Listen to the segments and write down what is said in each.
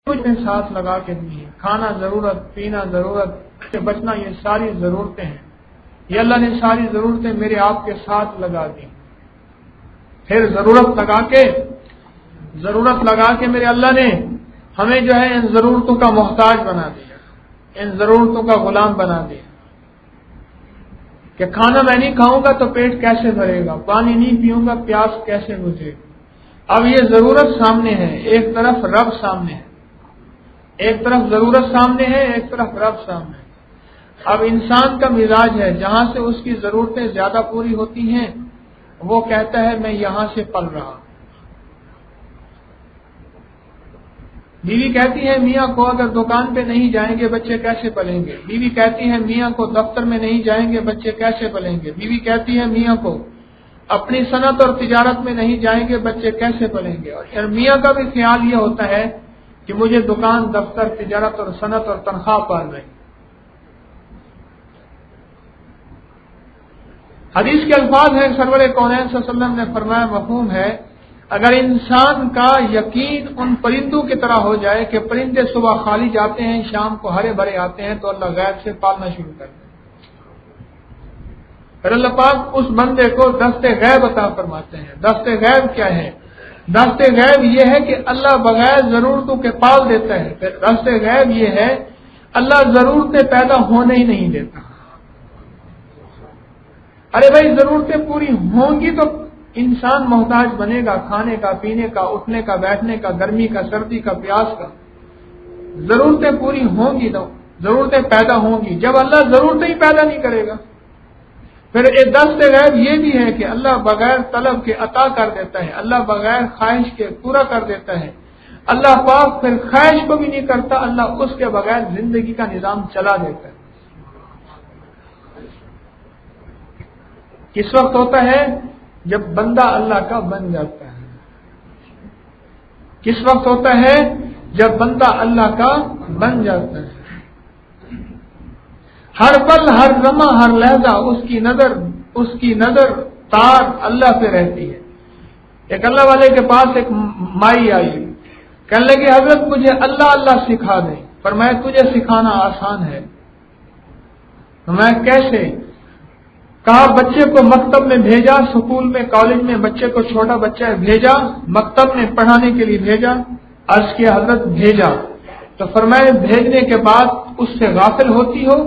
کچھ میں ساتھ لگا کے دی ہے، کھانا ضرورت، پینا ضرورت سے بچنا، یہ ساری ضرورتیں ہیں، یہ اللہ نے ساری ضرورتیں میرے آپ کے ساتھ لگا دی. پھر ضرورت لگا کے میرے اللہ نے ہمیں جو ہے ان ضرورتوں کا محتاج بنا دیا، ان ضرورتوں کا غلام بنا دیا کہ کھانا میں نہیں کھاؤں گا تو پیٹ کیسے بھرے گا، پانی نہیں پیوں گا پیاس کیسے بجھے گی. اب یہ ضرورت سامنے ہے، ایک طرف رب سامنے ہے، ایک طرف ضرورت سامنے ہے، ایک طرف رب سامنے ہے. اب انسان کا مزاج ہے، جہاں سے اس کی ضرورتیں زیادہ پوری ہوتی ہیں وہ کہتا ہے میں یہاں سے پل رہا. بیوی کہتی ہے میاں کو اگر دکان پہ نہیں جائیں گے بچے کیسے پلیں گے. بیوی کہتی ہے میاں کو دفتر میں نہیں جائیں گے بچے کیسے پلیں گے. بیوی کہتی ہے میاں کو اپنی صنعت اور تجارت میں نہیں جائیں گے بچے کیسے پلیں گے. اور میاں کا بھی خیال یہ ہوتا ہے کہ مجھے دکان، دفتر، تجارت اور صنعت اور تنخواہ پال رہی. حدیث کے الفاظ ہیں، سرور کونین صلی اللہ علیہ وسلم نے فرمایا، مفہوم ہے، اگر انسان کا یقین ان پرندوں کی طرح ہو جائے کہ پرندے صبح خالی جاتے ہیں شام کو ہرے بھرے آتے ہیں تو اللہ غیب سے پالنا شروع کر دے. پھر اللہ پاک اس بندے کو دست غیب عطا فرماتے ہیں. دست غیب کیا ہے؟ دست غیب یہ ہے کہ اللہ بغیر ضرورتوں کے پال دیتا ہے. پھر دست غیب یہ ہے اللہ ضرورتیں پیدا ہونے ہی نہیں دیتا. ارے بھائی ضرورتیں پوری ہوں گی تو انسان محتاج بنے گا، کھانے کا، پینے کا، اٹھنے کا، بیٹھنے کا، گرمی کا، سردی کا، پیاس کا. ضرورتیں پوری ہوں گی تو ضرورتیں پیدا ہوں گی. جب اللہ ضرورتیں ہی پیدا نہیں کرے گا. پھر ایک دست غیب یہ بھی ہے کہ اللہ بغیر طلب کے عطا کر دیتا ہے، اللہ بغیر خواہش کے پورا کر دیتا ہے. اللہ پاک پھر خواہش کو بھی نہیں کرتا، اللہ اس کے بغیر زندگی کا نظام چلا دیتا ہے. کس وقت ہوتا ہے؟ جب بندہ اللہ کا بن جاتا ہے. کس وقت ہوتا ہے؟ جب بندہ اللہ کا بن جاتا ہے. ہر پل، ہر لمحہ، ہر لہجہ اس کی نظر تار اللہ پہ رہتی ہے. ایک اللہ والے کے پاس ایک مائی آئی، کہنے لگی حضرت مجھے اللہ اللہ سکھا دیں. فرمایا تجھے سکھانا آسان ہے. میں کیسے؟ کہا بچے کو مکتب میں بھیجا، سکول میں، کالج میں بچے کو، چھوٹا بچہ ہے، بھیجا مکتب میں پڑھانے کے لیے بھیجا. عرض کیا حضرت بھیجا تو فرمایا بھیجنے کے بعد اس سے غافل ہوتی ہو؟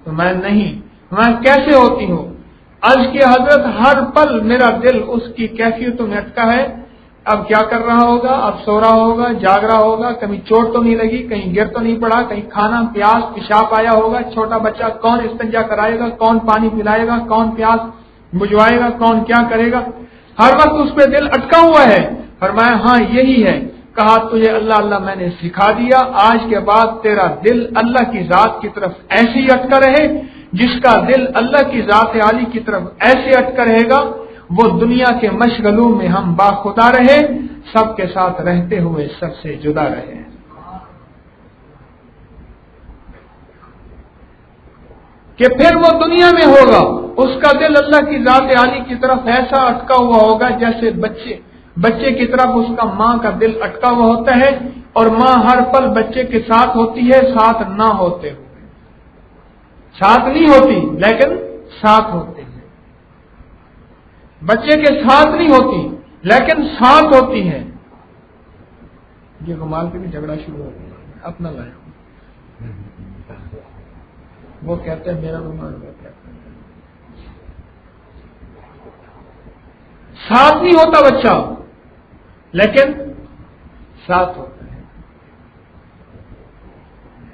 تو میں نہیں. میں کیسے ہوتی ہوں؟ عرض کیا حضرت ہر پل میرا دل اس کی کیفیتوں میں اٹکا ہے. اب کیا کر رہا ہوگا؟ اب سو رہا ہوگا، جاگ رہا ہوگا، کہیں چوٹ تو نہیں لگی، کہیں گر تو نہیں پڑا، کہیں کھانا پیاس پیشاب آیا ہوگا. چھوٹا بچہ کون استنجا کرائے گا، کون پانی پلائے گا، کون پیاس بجھوائے گا، کون کیا کرے گا. ہر وقت اس پہ دل اٹکا ہوا ہے. فرمایا ہاں یہی ہے. کہا تجھے اللہ اللہ میں نے سکھا دیا، آج کے بعد تیرا دل اللہ کی ذات کی طرف ایسے ہی اٹکا رہے. جس کا دل اللہ کی ذات عالی کی طرف ایسے اٹکا رہے گا وہ دنیا کے مشغلوں میں ہم باخدا رہے، سب کے ساتھ رہتے ہوئے سب سے جدا رہے. کہ پھر وہ دنیا میں ہوگا اس کا دل اللہ کی ذات عالی کی طرف ایسا اٹکا ہوا ہوگا جیسے بچے کی طرف اس کا ماں کا دل اٹکا ہوا ہوتا ہے. اور ماں ہر پل بچے کے ساتھ ہوتی ہے، ساتھ نہ ہوتے ہوئے. ساتھ نہیں ہوتی لیکن ساتھ ہوتے ہیں. بچے کے ساتھ نہیں ہوتی لیکن ساتھ ہوتی ہے. یہ گمال کے بھی جھگڑا شروع ہو گیا، اپنا لایا. وہ کہتے ہیں میرا رومال، وہ کہتے ہیں ساتھ نہیں ہوتا بچہ لیکن ساتھ ہوتا ہے.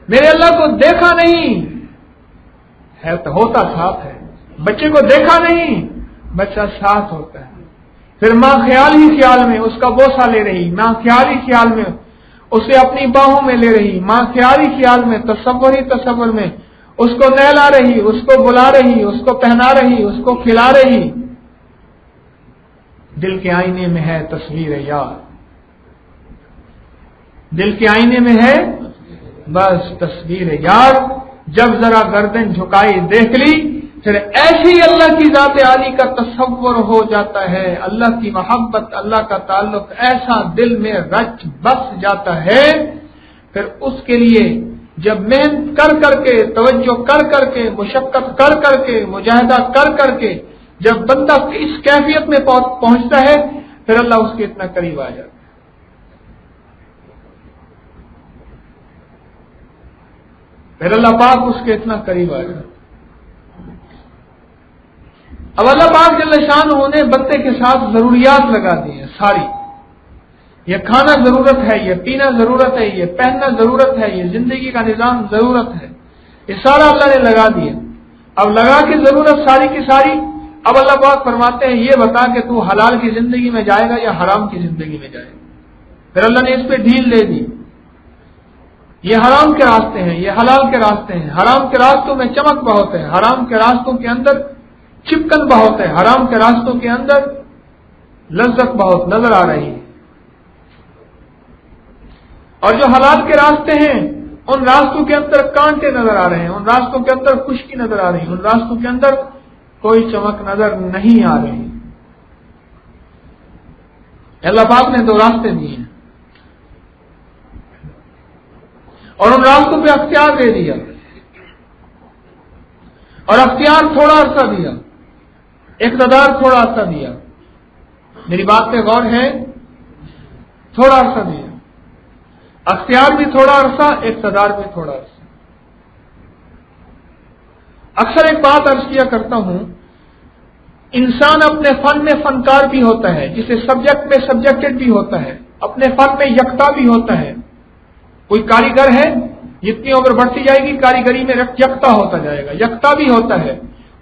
میرے اللہ کو دیکھا نہیں ہے تو ہوتا ساتھ ہے. بچے کو دیکھا نہیں، بچہ ساتھ ہوتا ہے. پھر ماں خیال ہی خیال میں اس کا بوسہ لے رہی، ماں خیال ہی خیال میں اسے اپنی باہوں میں لے رہی، ماں خیال ہی خیال میں، تصور ہی تصور میں اس کو نہلا رہی، اس کو بلا رہی، اس کو پہنا رہی، اس کو کھلا رہی. دل کے آئینے میں ہے تصویر یار، دل کے آئینے میں ہے بس تصویر یار. جب ذرا گردن جھکائی دیکھ لی پھر ایسی اللہ کی ذات عالی کا تصور ہو جاتا ہے. اللہ کی محبت، اللہ کا تعلق ایسا دل میں رچ بس جاتا ہے پھر اس کے لیے جب محنت کر کر کے، توجہ کر کر کے، مشقت کر کر کے، مجاہدہ کر کر کے جب بندہ اس کیفیت میں پہنچتا ہے، پھر اللہ اس کے اتنا قریب آ جاتا ہے، پھر اللہ پاک اس کے اتنا قریب آ جاتا ہے۔ اب اللہ پاک جل شانہ نے بندے کے ساتھ ضروریات لگا دی ہیں ساری، یہ کھانا ضرورت ہے، یہ پینا ضرورت ہے، یہ پہننا ضرورت ہے، یہ زندگی کا نظام ضرورت ہے، یہ سارا اللہ نے لگا دیا۔ اب لگا کے ضرورت ساری کی ساری، اب اللہ پاک فرماتے ہیں یہ بتا کہ تو حلال کی زندگی میں جائے گا یا حرام کی زندگی میں جائے گا۔ پھر اللہ نے اس پہ ڈھیل دے دی، یہ حرام کے راستے ہیں، یہ حلال کے راستے ہیں۔ حرام کے راستوں میں چمک بہت ہے، حرام کے راستوں کے اندر چپکن بہت ہے، حرام کے راستوں کے اندر لذت بہت نظر آ رہی ہے، اور جو حلال کے راستے ہیں ان راستوں کے اندر کانٹے نظر آ رہے ہیں، ان راستوں کے اندر خشکی نظر آ رہی ہے، ان راستوں کے اندر کوئی چمک نظر نہیں آ رہی۔ اللہ پاک نے دو راستے دیے ہیں اور ان راستوں پہ اختیار دے دیا، اور اختیار تھوڑا عرصہ دیا، اقتدار تھوڑا عرصہ دیا۔ میری بات پہ غور ہے، تھوڑا عرصہ دیا، اختیار بھی تھوڑا عرصہ، اقتدار بھی تھوڑا عرصہ۔ اکثر ایک بات عرض کیا کرتا ہوں، انسان اپنے فن میں فنکار بھی ہوتا ہے، جسے سبجیکٹ میں سبجیکٹڈ بھی ہوتا ہے، اپنے فن میں یکتا بھی ہوتا ہے۔ کوئی کاریگر ہے، جتنی عمر بڑھتی جائے گی کاریگری میں یکتا ہوتا جائے گا، یکتا بھی ہوتا ہے،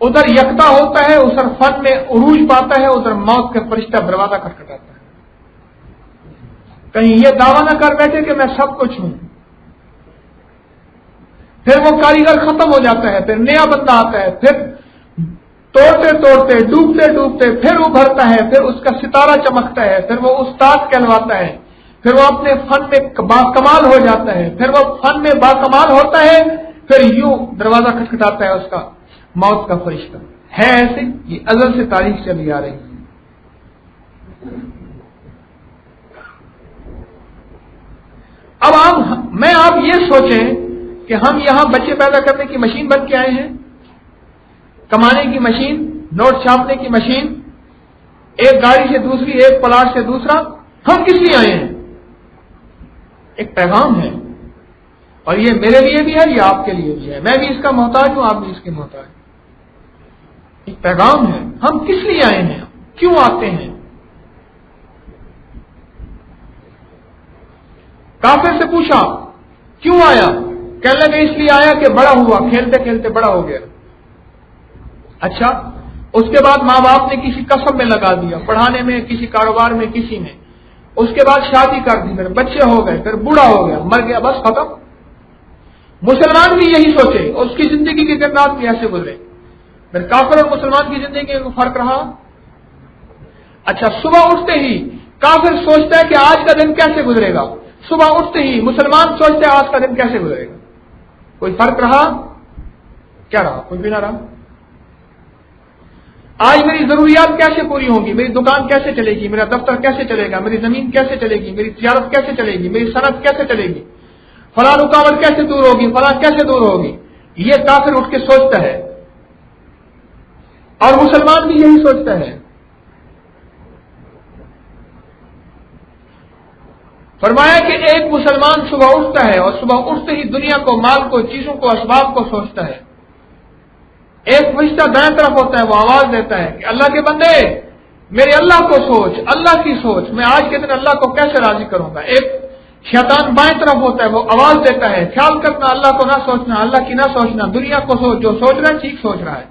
ادھر یکتا ہوتا ہے، ادھر فن میں عروج پاتا ہے، ادھر موت کا فرشتہ دروازہ کھٹکھٹاتا ہے۔ کہیں یہ دعویٰ نہ کر بیٹھے کہ میں سب کچھ ہوں۔ پھر وہ کاریگر ختم ہو جاتا ہے، پھر نیا بندہ آتا ہے، پھر توڑتے توڑتے ڈوبتے ڈوبتے پھر ابھرتا ہے، پھر اس کا ستارہ چمکتا ہے، پھر وہ استاد کہلواتا ہے، پھر وہ اپنے فن میں باکمال ہو جاتا ہے، پھر وہ فن میں باکمال ہوتا ہے، پھر یوں دروازہ کھٹکھٹاتا ہے اس کا موت کا فرشتہ۔ ہے ایسے، یہ ازل سے تاریخ چلی آ رہی ہے۔ اب آپ یہ سوچیں کہ ہم یہاں بچے پیدا کرنے کی مشین بن کے آئے ہیں، کمانے کی مشین، نوٹ چھاپنے کی مشین، ایک گاڑی سے دوسری، ایک پلاٹ سے دوسرا۔ ہم کس لیے آئے ہیں؟ ایک پیغام ہے، اور یہ میرے لیے بھی ہے، یہ آپ کے لیے بھی ہے، میں بھی اس کا محتاج ہوں، آپ بھی اس کے محتاج۔ ایک پیغام ہے، ہم کس لیے آئے ہیں، کیوں آتے ہیں؟ کافر سے پوچھا کیوں آیا، کہنے لگے اس لیے آیا کہ بڑا ہوا، کھیلتے کھیلتے بڑا ہو گیا۔ اچھا، اس کے بعد ماں باپ نے کسی قسم میں لگا دیا، پڑھانے میں، کسی کاروبار میں، کسی میں، اس کے بعد شادی کر دی، پھر بچے ہو گئے، پھر بوڑھا ہو گیا، مر گیا، بس ختم۔ مسلمان بھی یہی سوچے، اس کی زندگی کے رات بھی ایسے گزرے۔ پھر کافر اور مسلمان کی زندگی میں فرق رہا۔ اچھا، صبح اٹھتے ہی کافر سوچتا ہے کہ آج کا دن کیسے گزرے گا، صبح اٹھتے ہی مسلمان سوچتا ہے آج کا دن کیسے گزرے گا۔ کوئی فرق رہا؟ کیا رہا؟ کوئی بھی نہ رہا۔ آج میری ضروریات کیسے پوری ہوں گی، میری دکان کیسے چلے گی، میرا دفتر کیسے چلے گا، میری زمین کیسے چلے گی، میری تجارت کیسے چلے گی، میری صنعت کیسے چلے گی، فلاں رکاوٹ کیسے دور ہوگی، فلاں کیسے دور ہوگی، یہ کافر اٹھ کے سوچتا ہے، اور مسلمان بھی یہی سوچتا ہے۔ فرمایا کہ ایک مسلمان صبح اٹھتا ہے اور صبح اٹھتے ہی دنیا کو، مال کو، چیزوں کو، اسباب کو سوچتا ہے۔ ایک فرشتہ دائیں طرف ہوتا ہے، وہ آواز دیتا ہے کہ اللہ کے بندے، میرے اللہ کو سوچ، اللہ کی سوچ، میں آج کے دن اللہ کو کیسے راضی کروں گا۔ ایک شیطان بائیں طرف ہوتا ہے، وہ آواز دیتا ہے، خیال کرنا، اللہ کو نہ سوچنا، اللہ کی نہ سوچنا، دنیا کو سوچ، جو سوچ رہا ہے ٹھیک سوچ رہا ہے۔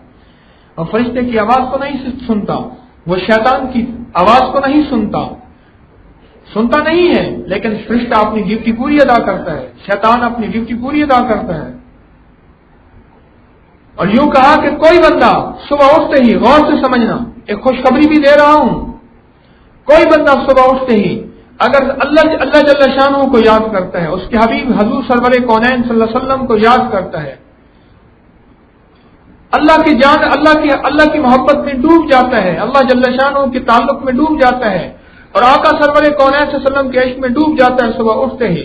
اور فرشتے کی آواز کو نہیں سنتا، وہ شیطان کی آواز کو نہیں سنتا نہیں ہے، لیکن فرشتہ اپنی ڈیوٹی پوری ادا کرتا ہے، شیطان اپنی ڈیوٹی پوری ادا کرتا ہے۔ اور یوں کہا کہ کوئی بندہ صبح اٹھتے ہی، غور سے سمجھنا، ایک خوشخبری بھی دے رہا ہوں، کوئی بندہ صبح اٹھتے ہی اگر اللہ جل شانہ کو یاد کرتا ہے، اس کے حبیب حضور سرور کونین صلی اللہ علیہ وسلم کو یاد کرتا ہے، اللہ کی جان، اللہ کی محبت میں ڈوب جاتا ہے، اللہ جل شانہ کے تعلق میں ڈوب جاتا ہے، اور آقا سرور کونین صلی اللہ علیہ وسلم کے عشق میں ڈوب جاتا ہے صبح اٹھتے ہی،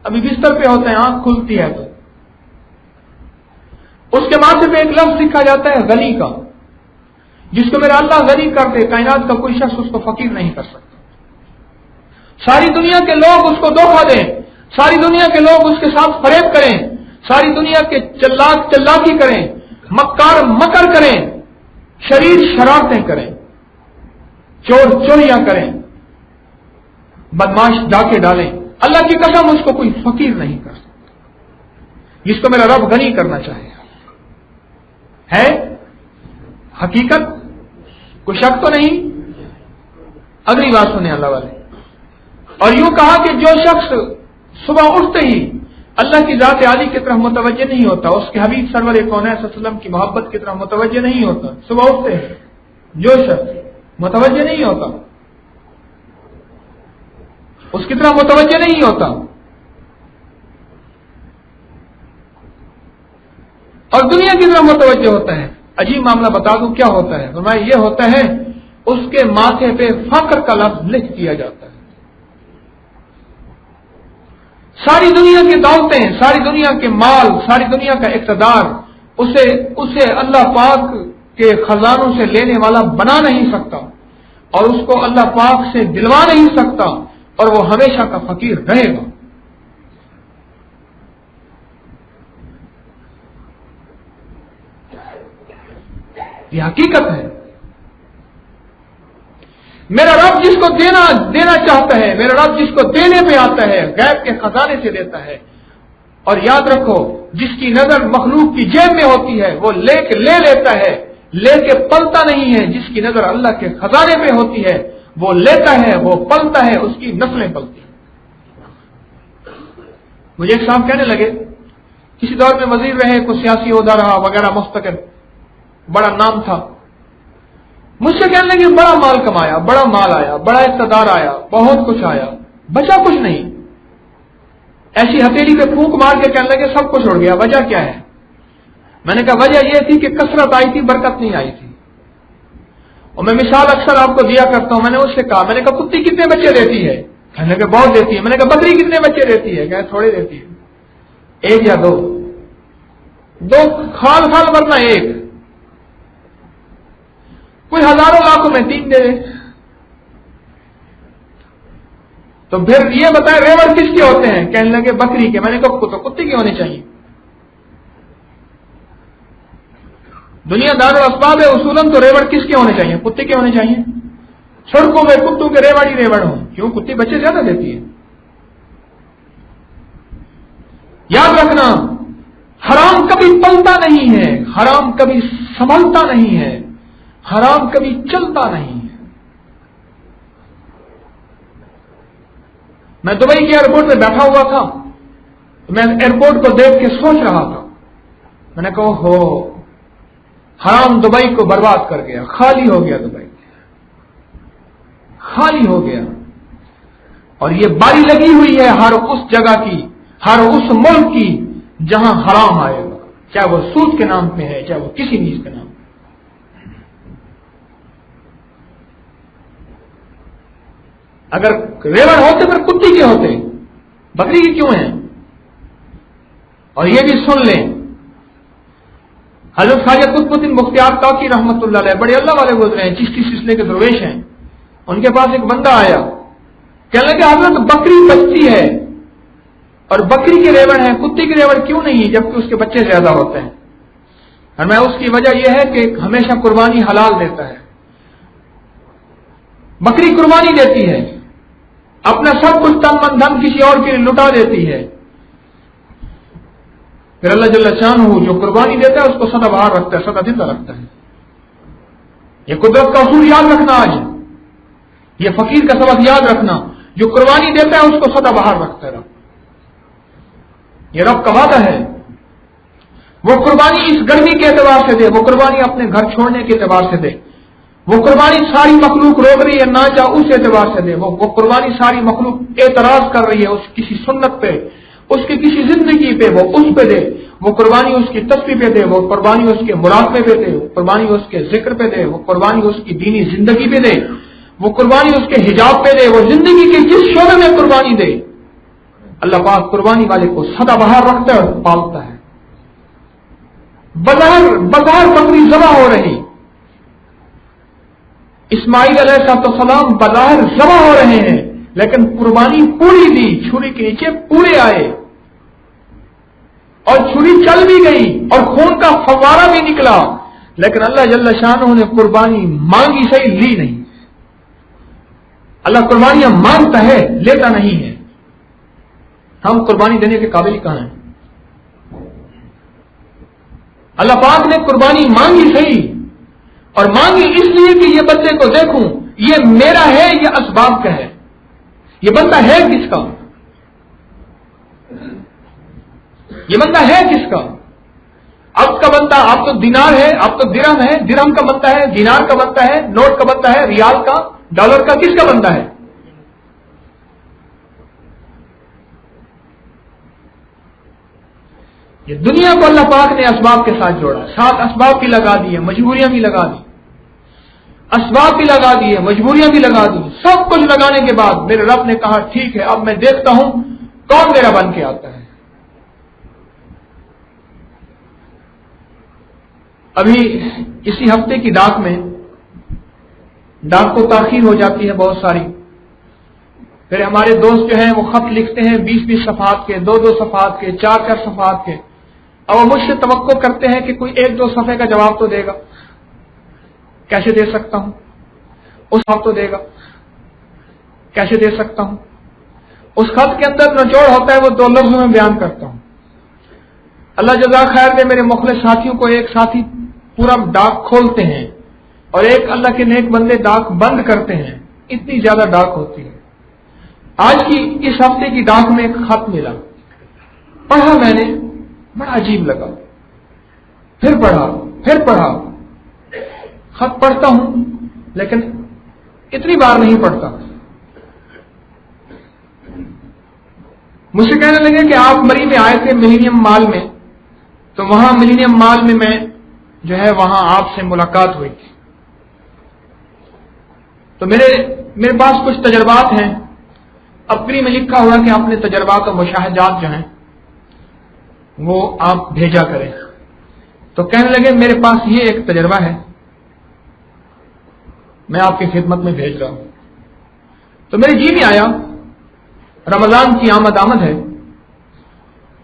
ابھی بستر پہ ہوتے ہیں، آنکھ کھلتی ہے تو اس کے ماتھے پہ ایک لفظ لکھا جاتا ہے غنی کا، جس کو میرا اللہ غنی کر دے، کائنات کا کوئی شخص اس کو فقیر نہیں کر سکتا۔ ساری دنیا کے لوگ اس کو دھوکہ دیں، ساری دنیا کے لوگ اس کے ساتھ فریب کریں، ساری دنیا کے چلاک چلاکی کریں، مکار مکر کریں، شریر شرارتیں کریں، چور چوریاں کریں، بدماش ڈاکے ڈالیں، اللہ کی قسم اس کو کوئی فقیر نہیں کر سکتا، جس کو میرا رب غنی کرنا چاہے ہے حقیقت، کوئی شک تو نہیں۔ اگلی بات سنیں اللہ والے، اور یوں کہا کہ جو شخص صبح اٹھتے ہی اللہ کی ذات عالی کی طرف متوجہ نہیں ہوتا، اس کے حبیب سرور کونین صلی اللہ علیہ وسلم کی محبت کی طرف متوجہ نہیں ہوتا، صبح اٹھتے ہیں جو شخص متوجہ نہیں ہوتا، اس کی طرف متوجہ نہیں ہوتا، اور دنیا کی طرف متوجہ ہوتا ہے، عجیب معاملہ بتا دوں کیا ہوتا ہے، فرمایا یہ ہوتا ہے اس کے ماتھے پہ فقر کا لفظ لکھ دیا جاتا ہے۔ ساری دنیا کی دولتیں، ساری دنیا کے مال، ساری دنیا کا اقتدار اسے اللہ پاک کے خزانوں سے لینے والا بنا نہیں سکتا، اور اس کو اللہ پاک سے دلوا نہیں سکتا، اور وہ ہمیشہ کا فقیر رہے گا۔ یہ حقیقت ہے۔ میرا رب جس کو دینا چاہتا ہے، میرا رب جس کو دینے پہ آتا ہے غیب کے خزانے سے دیتا ہے، اور یاد رکھو جس کی نظر مخلوق کی جیب میں ہوتی ہے وہ لے لیتا ہے، لے کے پلتا نہیں ہے، جس کی نظر اللہ کے خزانے پہ ہوتی ہے وہ لیتا ہے، وہ پلتا ہے، اس کی نسلیں پلتی ہیں۔ مجھے ایک صاحب کہنے لگے، کسی دور میں وزیر رہے، کوئی سیاسی عہدہ رہا وغیرہ، مستقل بڑا نام تھا، مجھ سے کہنے لگے بڑا مال کمایا، بڑا مال آیا، بڑا اقتدار آیا، بہت کچھ آیا، بچا کچھ نہیں۔ ایسی ہتھیلی پہ پھونک مار کے کہنے لگے سب کچھ اڑ گیا، وجہ کیا ہے؟ میں نے کہا وجہ یہ تھی کہ کثرت آئی تھی، برکت نہیں آئی تھی۔ اور میں مثال اکثر آپ کو دیا کرتا ہوں، میں نے اس سے کہا، میں نے کہا کتی کتنے بچے دیتی ہے؟ کہنے لگے بہت دیتی ہے۔ میں نے کہا بکری کتنے بچے دیتی ہے؟ کہنے تھوڑے دیتی ہے، ایک یا دو کھال ورنہ ایک، کوئی ہزاروں لاکھوں میں 3 دے دے۔ تو پھر یہ بتائے ریوڑ کس کے ہوتے ہیں؟ کہنے لگے بکری کے۔ میں نے کہا تو کتے کے ہونے چاہیے۔ دنیا دار اسباب ہے، اصولاً تو ریوڑ کس کے ہونے چاہیے؟ کتے کے ہونے چاہیے۔ سڑکوں میں کتوں کے ریوڑ ہی ریوڑ ہوں، کیوں؟ کتی بچے زیادہ دیتی ہے۔ یاد رکھنا حرام کبھی پلتا نہیں ہے، حرام کبھی سنبھلتا نہیں ہے، حرام کبھی چلتا نہیں ہے۔ میں دبئی کے ایئرپورٹ میں بیٹھا ہوا تھا، میں ایئرپورٹ کو دیکھ کے سوچ رہا تھا، میں نے کہا ہو حرام دبئی کو برباد کر گیا، خالی ہو گیا، دبئی خالی ہو گیا۔ اور یہ باری لگی ہوئی ہے ہر اس جگہ کی، ہر اس ملک کی جہاں حرام آئے گا، چاہے وہ سود کے نام پہ ہے، چاہے وہ کسی چیز کے نام پہ۔ اگر ریوڑ ہوتے پھر کتی کے ہوتے، بکری کے کیوں ہیں؟ اور یہ بھی سن لیں، حضرت خواجہ قطب الدین بختیار کاکی رحمۃ اللہ علیہ بڑے اللہ والے گزرے ہیں، چشتی سلسلے کے درویش ہیں۔ ان کے پاس ایک بندہ آیا، کہنے لگا حضرت بکری بچتی ہے اور بکری کے ریوڑ ہیں، کتی کے ریوڑ کیوں نہیں جبکہ اس کے بچے زیادہ ہوتے ہیں؟ اور میں اس کی وجہ یہ ہے کہ ہمیشہ قربانی حلال دیتا ہے، بکری قربانی دیتی ہے، اپنا سب کچھ تن من دھن کسی اور کے لیے لٹا دیتی ہے، پھر اللہ جل شانہ جو قربانی دیتا ہے اس کو سدا بہار رکھتا ہے، سدا زندہ رکھتا ہے۔ یہ قدرت کا اصول یاد رکھنا، آج یہ فقیر کا سبق یاد رکھنا، جو قربانی دیتا ہے اس کو سدا بہار رکھتا ہے رب، یہ رب کا وعدہ ہے۔ وہ قربانی اس گرمی کے اعتبار سے دے، وہ قربانی اپنے گھر چھوڑنے کے اعتبار سے دے، وہ قربانی ساری مخلوق روک رہی ہے نہ چاہ اس اعتبار سے دے، وہ قربانی ساری مخلوق اعتراض کر رہی ہے اس کسی سنت پہ، اس کی کسی زندگی پہ، وہ اس پہ دے، وہ قربانی اس کی تسبیح پہ دے، وہ قربانی اس کے مراقبے پہ دے، وہ قربانی اس کے ذکر پہ دے، وہ قربانی اس کی دینی زندگی پہ دے، وہ قربانی اس کے حجاب پہ دے، وہ زندگی کے جس شعبے میں قربانی دے، اللہ پاک قربانی والے کو سدا بہار رکھتا ہے اور پالتا ہے. بظاہر بکری ذبح ہو رہی، اسماعیل علیہ السلام بظاہر ذبح ہو رہے ہیں، لیکن قربانی پوری دی، چھری کے نیچے پورے آئے اور چھری چل بھی گئی اور خون کا فوارہ بھی نکلا، لیکن اللہ جل شانہ نے قربانی مانگی صحیح، لی نہیں. اللہ قربانیاں مانگتا ہے، لیتا نہیں ہے. ہم قربانی دینے کے قابل کہاں ہیں؟ اللہ پاک نے قربانی مانگی صحیح، اور مانگی اس لیے کہ یہ بندے کو دیکھوں یہ میرا ہے یا اسباب کا ہے، یہ بندہ ہے کس کا، یہ بندہ ہے کس کا. اب کا بندہ، اب تو دینار ہے، اب تو درہم ہے، درہم کا بنتا ہے، دینار کا بنتا ہے، نوٹ کا بنتا ہے، ریال کا، ڈالر کا، کس کا بنتا ہے؟ یہ دنیا کو اللہ پاک نے اسباب کے ساتھ جوڑا، ساتھ اسباب بھی لگا دیے، مجبوریاں بھی لگا دی، اسباب بھی لگا دیے، مجبوریاں بھی لگا دی. سب کچھ لگانے کے بعد میرے رب نے کہا ٹھیک ہے اب میں دیکھتا ہوں کون میرا بن کے آتا ہے. ابھی اسی ہفتے کی ڈاک میں، ڈاک کو تاخیر ہو جاتی ہے بہت ساری، پھر ہمارے دوست جو ہیں وہ خط لکھتے ہیں 20-20 صفحات کے، 2-2 صفحات کے، 4-4 صفحات کے. اب وہ مجھ سے توقع کرتے ہیں کہ کوئی 1-2 صفحے کا جواب تو دے گا. کیسے دے سکتا ہوں؟ اس خط تو دے گا، کیسے دے سکتا ہوں؟ اس خط کے اندر نچوڑ ہوتا ہے، وہ 2 لفظوں میں بیان کرتا ہوں. اللہ جزاک خیر دے میرے مخلص ساتھیوں کو، ایک ساتھی پورا ڈاک کھولتے ہیں اور ایک اللہ کے نیک بندے ڈاک بند کرتے ہیں. اتنی زیادہ ڈاک ہوتی ہے. آج کی اس ہفتے کی ڈاک میں ایک خط ملا، پڑھا میں نے، بڑا عجیب لگا، پھر پڑھا. خط پڑھتا ہوں لیکن اتنی بار نہیں پڑھتا. مجھ سے کہنے لگے کہ آپ مری میں آئے تھے ملینیم مال میں، تو وہاں ملینیم مال میں جو ہے وہاں آپ سے ملاقات ہوئی تھی. تو میرے پاس کچھ تجربات ہیں، اپنی میں لکھا ہوا کہ اپنے تجربات اور مشاہدات جو ہیں وہ آپ بھیجا کریں. تو کہنے لگے میرے پاس یہ ایک تجربہ ہے، میں آپ کی خدمت میں بھیج رہا ہوں. تو میرے جی میں آیا، رمضان کی آمد ہے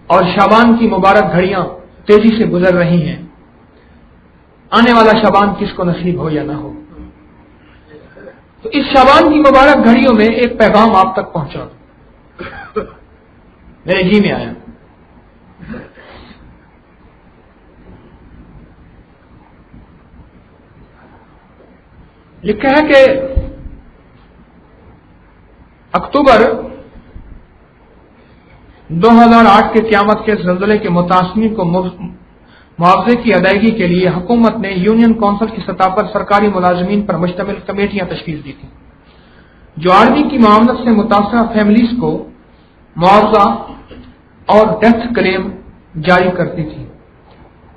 اور شعبان کی مبارک گھڑیاں تیزی سے گزر رہی ہیں. آنے والا شعبان کس کو نصیب ہو یا نہ ہو، تو اس شعبان کی مبارک گھڑیوں میں ایک پیغام آپ تک پہنچا دو. میرے جی میں آیا. لکھا ہے کہ اکتوبر 2008 کے قیامت کے زلزلے کے متاثرین کو معاوضے کی ادائیگی کے لیے حکومت نے یونین کونسل کی سطح پر سرکاری ملازمین پر مشتمل کمیٹیاں تشکیل دی تھیں جو آرمی کی معاونت سے متاثرہ فیملیز کو معاوضہ اور ڈیتھ کلیم جاری کرتی تھی.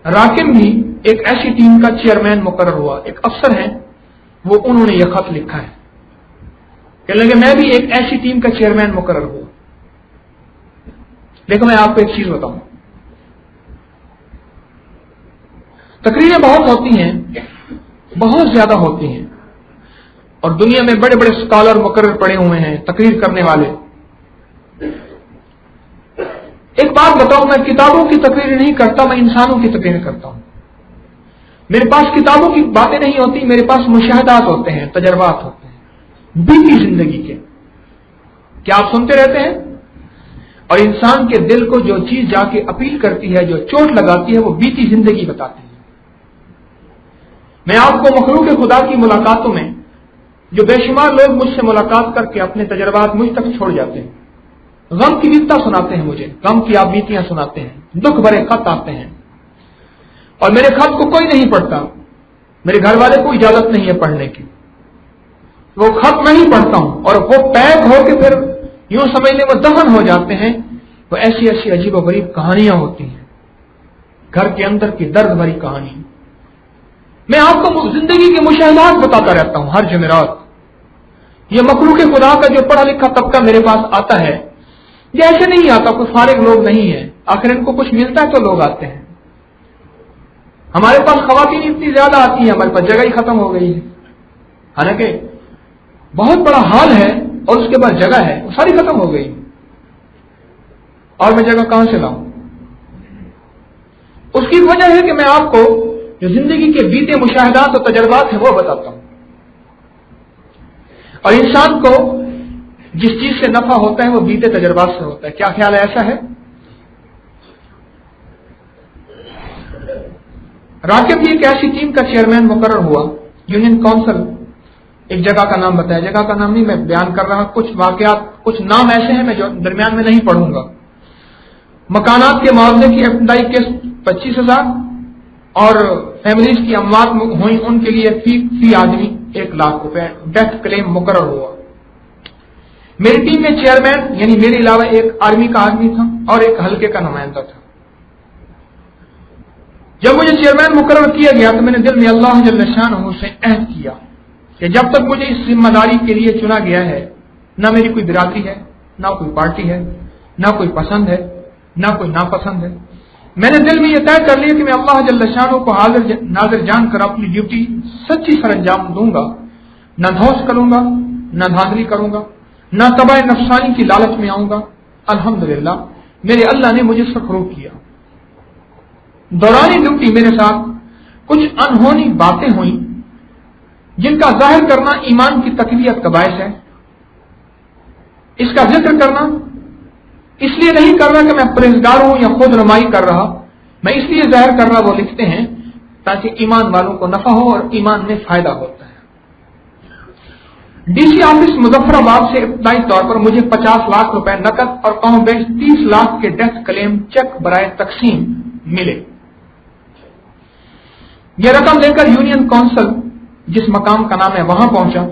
راکم بھی ایک ایسی ٹیم کا چیئرمین مقرر ہوا. ایک افسر ہیں، وہ انہوں نے یہ خط لکھا ہے کہ لگے میں بھی ایک ایسی ٹیم کا چیئرمین مقرر ہوا. لیکن میں آپ کو ایک چیز بتاؤں، تقریریں بہت ہوتی ہیں، بہت زیادہ ہوتی ہیں، اور دنیا میں بڑے بڑے اسکالر مقرر پڑے ہوئے ہیں تقریر کرنے والے. ایک بات بتاؤں، میں کتابوں کی تقریر نہیں کرتا، میں انسانوں کی تقریر کرتا ہوں. میرے پاس کتابوں کی باتیں نہیں ہوتی، میرے پاس مشاہدات ہوتے ہیں، تجربات ہوتے ہیں بیتی زندگی کے. کیا آپ سنتے رہتے ہیں؟ اور انسان کے دل کو جو چیز جا کے اپیل کرتی ہے، جو چوٹ لگاتی ہے، وہ بیتی زندگی بتاتی ہے. میں آپ کو مخلوق خدا کی ملاقاتوں میں جو بے شمار لوگ مجھ سے ملاقات کر کے اپنے تجربات مجھ تک چھوڑ جاتے ہیں، غم کی بیتتا سناتے ہیں، مجھے غم کی آپ بیتیاں سناتے ہیں، دکھ بھرے خط آتے ہیں، اور میرے خط کو کوئی نہیں پڑھتا. میرے گھر والے کو اجازت نہیں ہے پڑھنے کی. وہ خط میں ہی پڑھتا ہوں اور وہ پیک ہو کے پھر یوں سمجھ لیں وہ دفن ہو جاتے ہیں. وہ ایسی ایسی عجیب و غریب کہانیاں ہوتی ہیں، گھر کے اندر کی درد بھری کہانی. میں آپ کو زندگی کے مشاہدات بتاتا رہتا ہوں ہر جمعرات. یہ مخلوق خدا کا جو پڑھا لکھا طبقہ میرے پاس آتا ہے، یہ ایسے نہیں آتا، کوئی فارغ لوگ نہیں ہیں، آخر ان کو کچھ ملتا ہے تو لوگ آتے ہیں۔ ہمارے پاس خواتین اتنی زیادہ آتی ہیں، ہمارے پاس جگہ ہی ختم ہو گئی ہے، حالانکہ بہت بڑا ہال ہے اور اس کے بعد جگہ ہے، وہ ساری ختم ہو گئی، اور میں جگہ کہاں سے لاؤں؟ اس کی وجہ ہے کہ میں آپ کو جو زندگی کے بیتے مشاہدات اور تجربات ہیں وہ بتاتا ہوں، اور انسان کو جس چیز سے نفع ہوتا ہے وہ بیتے تجربات سے ہوتا ہے۔ کیا خیال ہے ایسا ہے؟ راکب بھی ایک ایسی ٹیم کا چیئرمین مقرر ہوا، یونین کونسل، ایک جگہ کا نام بتایا، جگہ کا نام نہیں میں بیان کر رہا، کچھ واقعات، کچھ نام ایسے ہیں میں جو درمیان میں نہیں پڑھوں گا۔ مکانات کے معاوضے کی ابتدائی قسط 25,000 اور فیملیز کی اموات ہوئی ان کے لیے فی آدمی 1,00,000 روپے ڈیتھ کلیم مقرر ہوا۔ میری ٹیم میں چیئرمین یعنی میرے علاوہ ایک آرمی کا آدمی تھا اور ایک حلقے کا نمائندہ تھا۔ جب مجھے چیئرمین مقرر کیا گیا تو میں نے دل میں اللہ جل شانہ سے عہد کیا کہ جب تک مجھے اس ذمہ داری کے لیے چنا گیا ہے، نہ میری کوئی برادری ہے، نہ کوئی پارٹی ہے، نہ کوئی پسند ہے، نہ کوئی ناپسند ہے، میں نے دل میں یہ طے کر لیا کہ میں اللہ جل شانہ کو حاضر ناظر جان کر اپنی ڈیوٹی سچی سر انجام دوں گا، نہ دھوس کروں گا، نہ دھاندلی کروں گا، نہ تباہ نفسانی کی لالچ میں آؤں گا۔ الحمدللہ میرے اللہ نے مجھے سخرو کیا۔ دوران ڈیوٹی میرے ساتھ کچھ انہونی باتیں ہوئیں جن کا ظاہر کرنا ایمان کی تقویت کا باعث ہے۔ اس کا ذکر کرنا اس لیے نہیں کر رہا کہ میں پرہیزگار ہوں یا خود نمائی کر رہا، میں اس لیے ظاہر کر رہا، وہ لکھتے ہیں تاکہ ایمان والوں کو نفع ہو اور ایمان میں فائدہ ہوتا ہے۔ ڈی سی آفس مظفر آباد سے ابتدائی طور پر مجھے 50 لاکھ روپے نقد اور کم و بیش 30 لاکھ کے ڈیتھ کلیم چیک برائے تقسیم ملے۔ یہ رقم لے کر یونین کونسل جس مقام کا نام ہے وہاں پہنچا،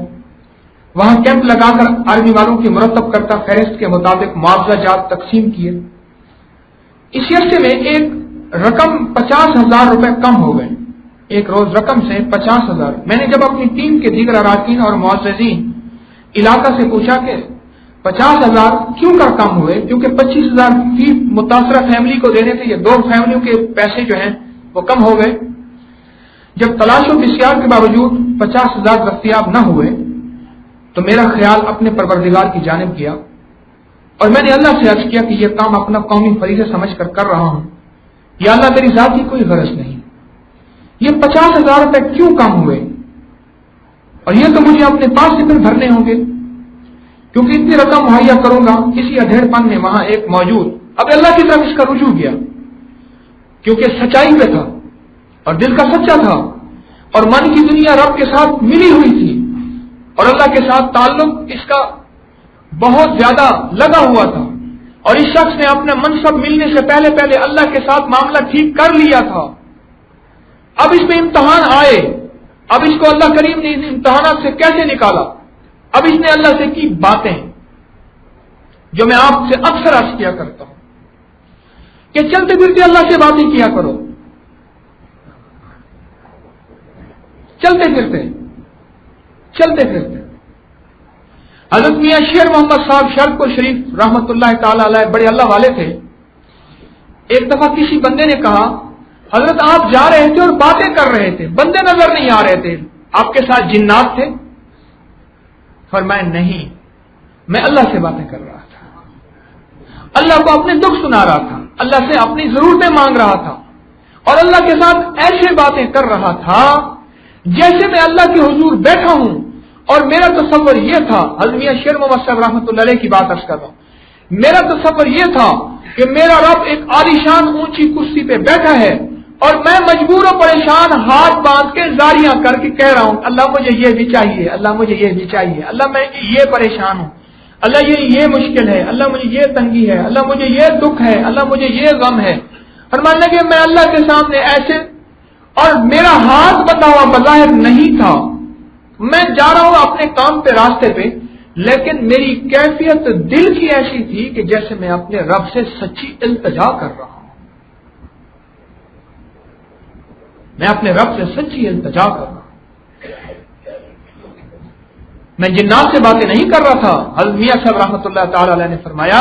وہاں کیمپ لگا کر آرمی والوں کی مرتب کرتا فہرست کے مطابق معاوضہ جات تقسیم کیے۔ اس عرصے میں ایک رقم 50,000 روپے کم ہو گئے، ایک روز رقم سے 50,000۔ میں نے جب اپنی ٹیم کے دیگر اراکین اور معززین علاقہ سے پوچھا کہ 50,000 کیوں کر کم ہوئے، کیونکہ 25,000 فی متاثرہ فیملی کو دینے تھے، یہ 2 فیملیوں کے پیسے جو ہیں وہ کم ہو گئے۔ جب تلاش و بسیار کے باوجود 50,000 دستیاب نہ ہوئے تو میرا خیال اپنے پروردگار کی جانب گیا اور میں نے اللہ سے عرض کیا کہ یہ کام اپنا قومی فریضہ سمجھ کر رہا ہوں، یا اللہ میری ذاتی کوئی غرض نہیں، یہ 50,000 روپے کیوں کم ہوئے، اور یہ تو مجھے اپنے پاس سے پھر بھرنے ہوں گے، کیونکہ اتنی رقم مہیا کروں گا کسی ادھیڑ پن میں وہاں ایک موجود۔ اب اللہ کی طرف اس کا رجوع گیا کیونکہ سچائی پہ تھا اور دل کا سچا تھا اور من کی دنیا رب کے ساتھ ملی ہوئی تھی اور اللہ کے ساتھ تعلق اس کا بہت زیادہ لگا ہوا تھا، اور اس شخص نے اپنے منصب ملنے سے پہلے اللہ کے ساتھ معاملہ ٹھیک کر لیا تھا۔ اب اس میں امتحان آئے، اب اس کو اللہ کریم نے ان امتحانات سے کیسے نکالا؟ اب اس نے اللہ سے کی باتیں جو میں آپ سے اکثر عرض کیا کرتا ہوں کہ چلتے پھرتے اللہ سے باتیں کیا کرو، چلتے پھرتے۔ حضرت میاں شیر محمد صاحب شرق شریف رحمت اللہ تعالی علیہ بڑے اللہ والے تھے۔ ایک دفعہ کسی بندے نے کہا حضرت آپ جا رہے تھے اور باتیں کر رہے تھے، بندے نظر نہیں آ رہے تھے، آپ کے ساتھ جنات تھے؟ فرمایا نہیں، میں اللہ سے باتیں کر رہا تھا، اللہ کو اپنے دکھ سنا رہا تھا، اللہ سے اپنی ضرورتیں مانگ رہا تھا، اور اللہ کے ساتھ ایسے باتیں کر رہا تھا جیسے میں اللہ کے حضور بیٹھا ہوں، اور میرا تصور یہ تھا، حضرت میاں شیر محمد صاحب رحمۃ اللہ علیہ کی بات عرض کر رہا ہوں، میرا تصور یہ تھا کہ میرا رب ایک عالیشان اونچی کرسی پہ بیٹھا ہے اور میں مجبور و پریشان ہاتھ باندھ کے زاریاں کر کے کہہ رہا ہوں اللہ مجھے یہ بھی چاہیے، اللہ مجھے یہ بھی چاہیے، اللہ میں یہ پریشان ہوں، اللہ یہ مشکل ہے، اللہ مجھے یہ تنگی ہے، اللہ مجھے یہ دکھ ہے، اللہ مجھے یہ غم ہے۔ فرمانے کہ میں اللہ کے سامنے ایسے، اور میرا ہاتھ بندھا ہوا بظاہر نہیں تھا، میں جا رہا ہوں اپنے کام پہ راستے پہ، لیکن میری کیفیت دل کی ایسی تھی کہ جیسے میں اپنے رب سے سچی التجا کر رہا ہوں، میں اپنے رب سے سچی التجا کر رہا ہوں، میں جنات سے باتیں نہیں کر رہا تھا۔ حضرت میاں صاحب رحمۃ اللہ تعالی علیہ نے فرمایا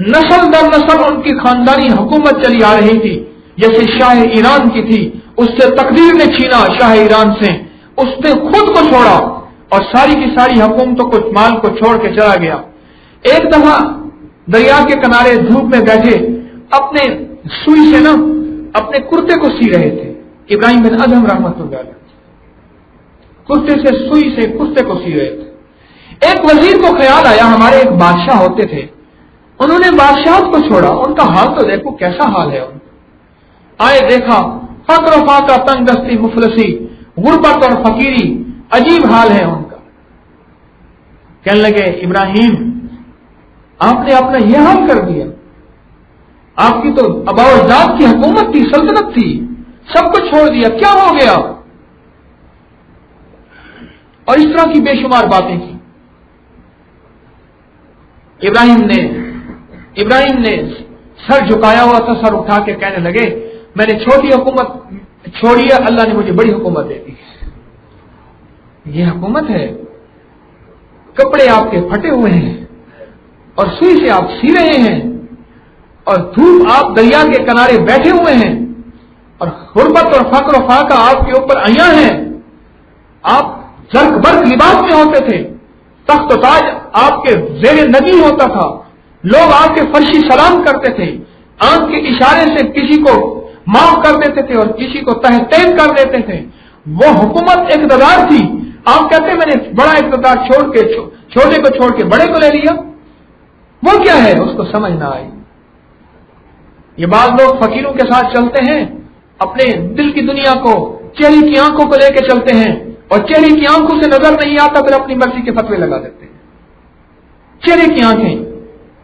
نسل در نسل ان کی خاندانی حکومت چلی آ رہی تھی، جیسے شاہ ایران کی تھی، اس سے تقدیر نے چھینا شاہ ایران سے، اس نے خود کو چھوڑا اور ساری کی ساری حکومتوں کو مال کو چھوڑ کے چلا گیا۔ ایک دفعہ دریا کے کنارے دھوپ میں بیٹھے اپنے سوئی سے نا اپنے کرتے کو سی رہے تھے، ابراہیم بن ادہم رحمۃ اللہ علیہ کرتے سے سوئی سے کرتے کو سی رہے تھے۔ ایک وزیر کو خیال آیا، ہمارے ایک بادشاہ ہوتے تھے، انہوں نے بادشاہت کو چھوڑا، ان کا حال تو دیکھو کیسا حال ہے۔ آئے دیکھا فقر و فاقہ، تنگ دستی، مفلسی، غربت اور فقیری، عجیب حال ہے ان کا۔ کہنے لگے ابراہیم آپ نے اپنا یہ حال کر دیا، آپ کی تو آباء و اجداد کی حکومت تھی، سلطنت تھی، سب کچھ چھوڑ دیا، کیا ہو گیا؟ اور اس طرح کی بے شمار باتیں کی۔ ابراہیم نے سر جھکایا ہوا تھا، سر اٹھا کے کہنے لگے میں نے چھوٹی حکومت چھوڑی ہے، اللہ نے مجھے بڑی حکومت دے دی۔ یہ حکومت ہے، کپڑے آپ کے پھٹے ہوئے ہیں اور سوئی سے آپ سی رہے ہیں اور دھوپ آپ دریا کے کنارے بیٹھے ہوئے ہیں اور غربت اور فقر و فاقہ آپ کے اوپر آیا ہیں، آپ زرق برق لباس میں ہوتے تھے، تخت و تاج آپ کے زیر نگی ہوتا تھا، لوگ آپ کے فرشی سلام کرتے تھے، آنکھ کے اشارے سے کسی کو معاف کر دیتے تھے اور کسی کو تحقیر کر دیتے تھے۔ وہ حکومت اقتدار تھی، آپ کہتے ہیں میں نے بڑا اقتدار چھوڑ کے چھوٹے کو چھوڑ کے بڑے کو لے لیا، وہ کیا ہے؟ اس کو سمجھ نہ آئی۔ یہ بعض لوگ فقیروں کے ساتھ چلتے ہیں، اپنے دل کی دنیا کو چہرے کی آنکھوں کو لے کے چلتے ہیں اور چہرے کی آنکھوں سے نظر نہیں آتا، پھر اپنی مرضی کے فتوے لگا دیتے ہیں۔ چہرے کی آنکھیں،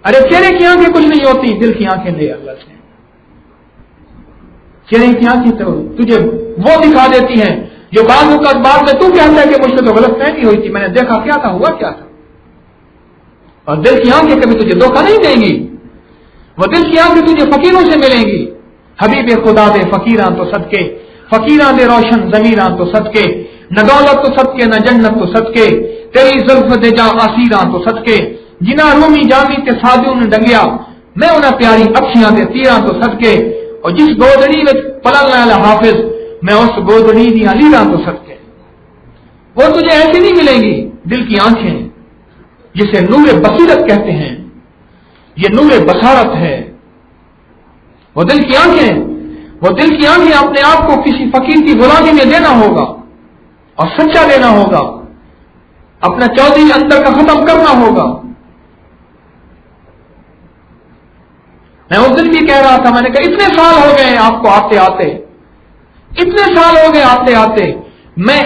ارے چہرے کی آنکھیں کچھ نہیں ہوتی، دل کی آنکھیں لے اللہ سے۔ چہرے کی آنکھیں تو تجھے وہ دکھا دیتی ہیں جو بعض اوقات بعد میں تو کہتا ہے کہ مجھ سے تو غلط فہمی ہوئی تھی، میں نے دیکھا کیا تھا، ہوا کیا تھا۔ اور دل کی آنکھیں کبھی تجھے دھوکہ نہیں دیں گی، وہ دل کی آنکھیں تجھے فقیروں سے ملیں گی۔ حبیب خدا دے فقیراں تو صدقے، فقیراں دے روشن ضمیراں تو صدقے، نہ دولت تو صدقے نہ جنت تو صدقے، تیری زلف دے جا اسیراں تو صدقے، جنہ رومی جامی تے سادیوں نے ڈنگیا، میں انہاں پیاری اکھیاں دے تیراں تو صدقے، اور جس گودڑی وچ پلن والا حافظ، میں اس گودڑی دی لیراں تو صدقے۔ وہ تجھے ایسی نہیں ملیں گی دل کی آنکھیں، جسے نور بصیرت کہتے ہیں، یہ نور بصارت ہے۔ وہ دل کی آنکھیں اپنے آپ کو کسی فقیر کی غلامی میں دینا ہوگا اور سچا دینا ہوگا، اپنا چودھری اندر کا ختم کرنا ہوگا۔ میں اس دن بھی کہہ رہا تھا، میں نے کہا اتنے سال ہو گئے ہیں آپ کو آتے آتے، اتنے سال ہو گئے آتے آتے، میں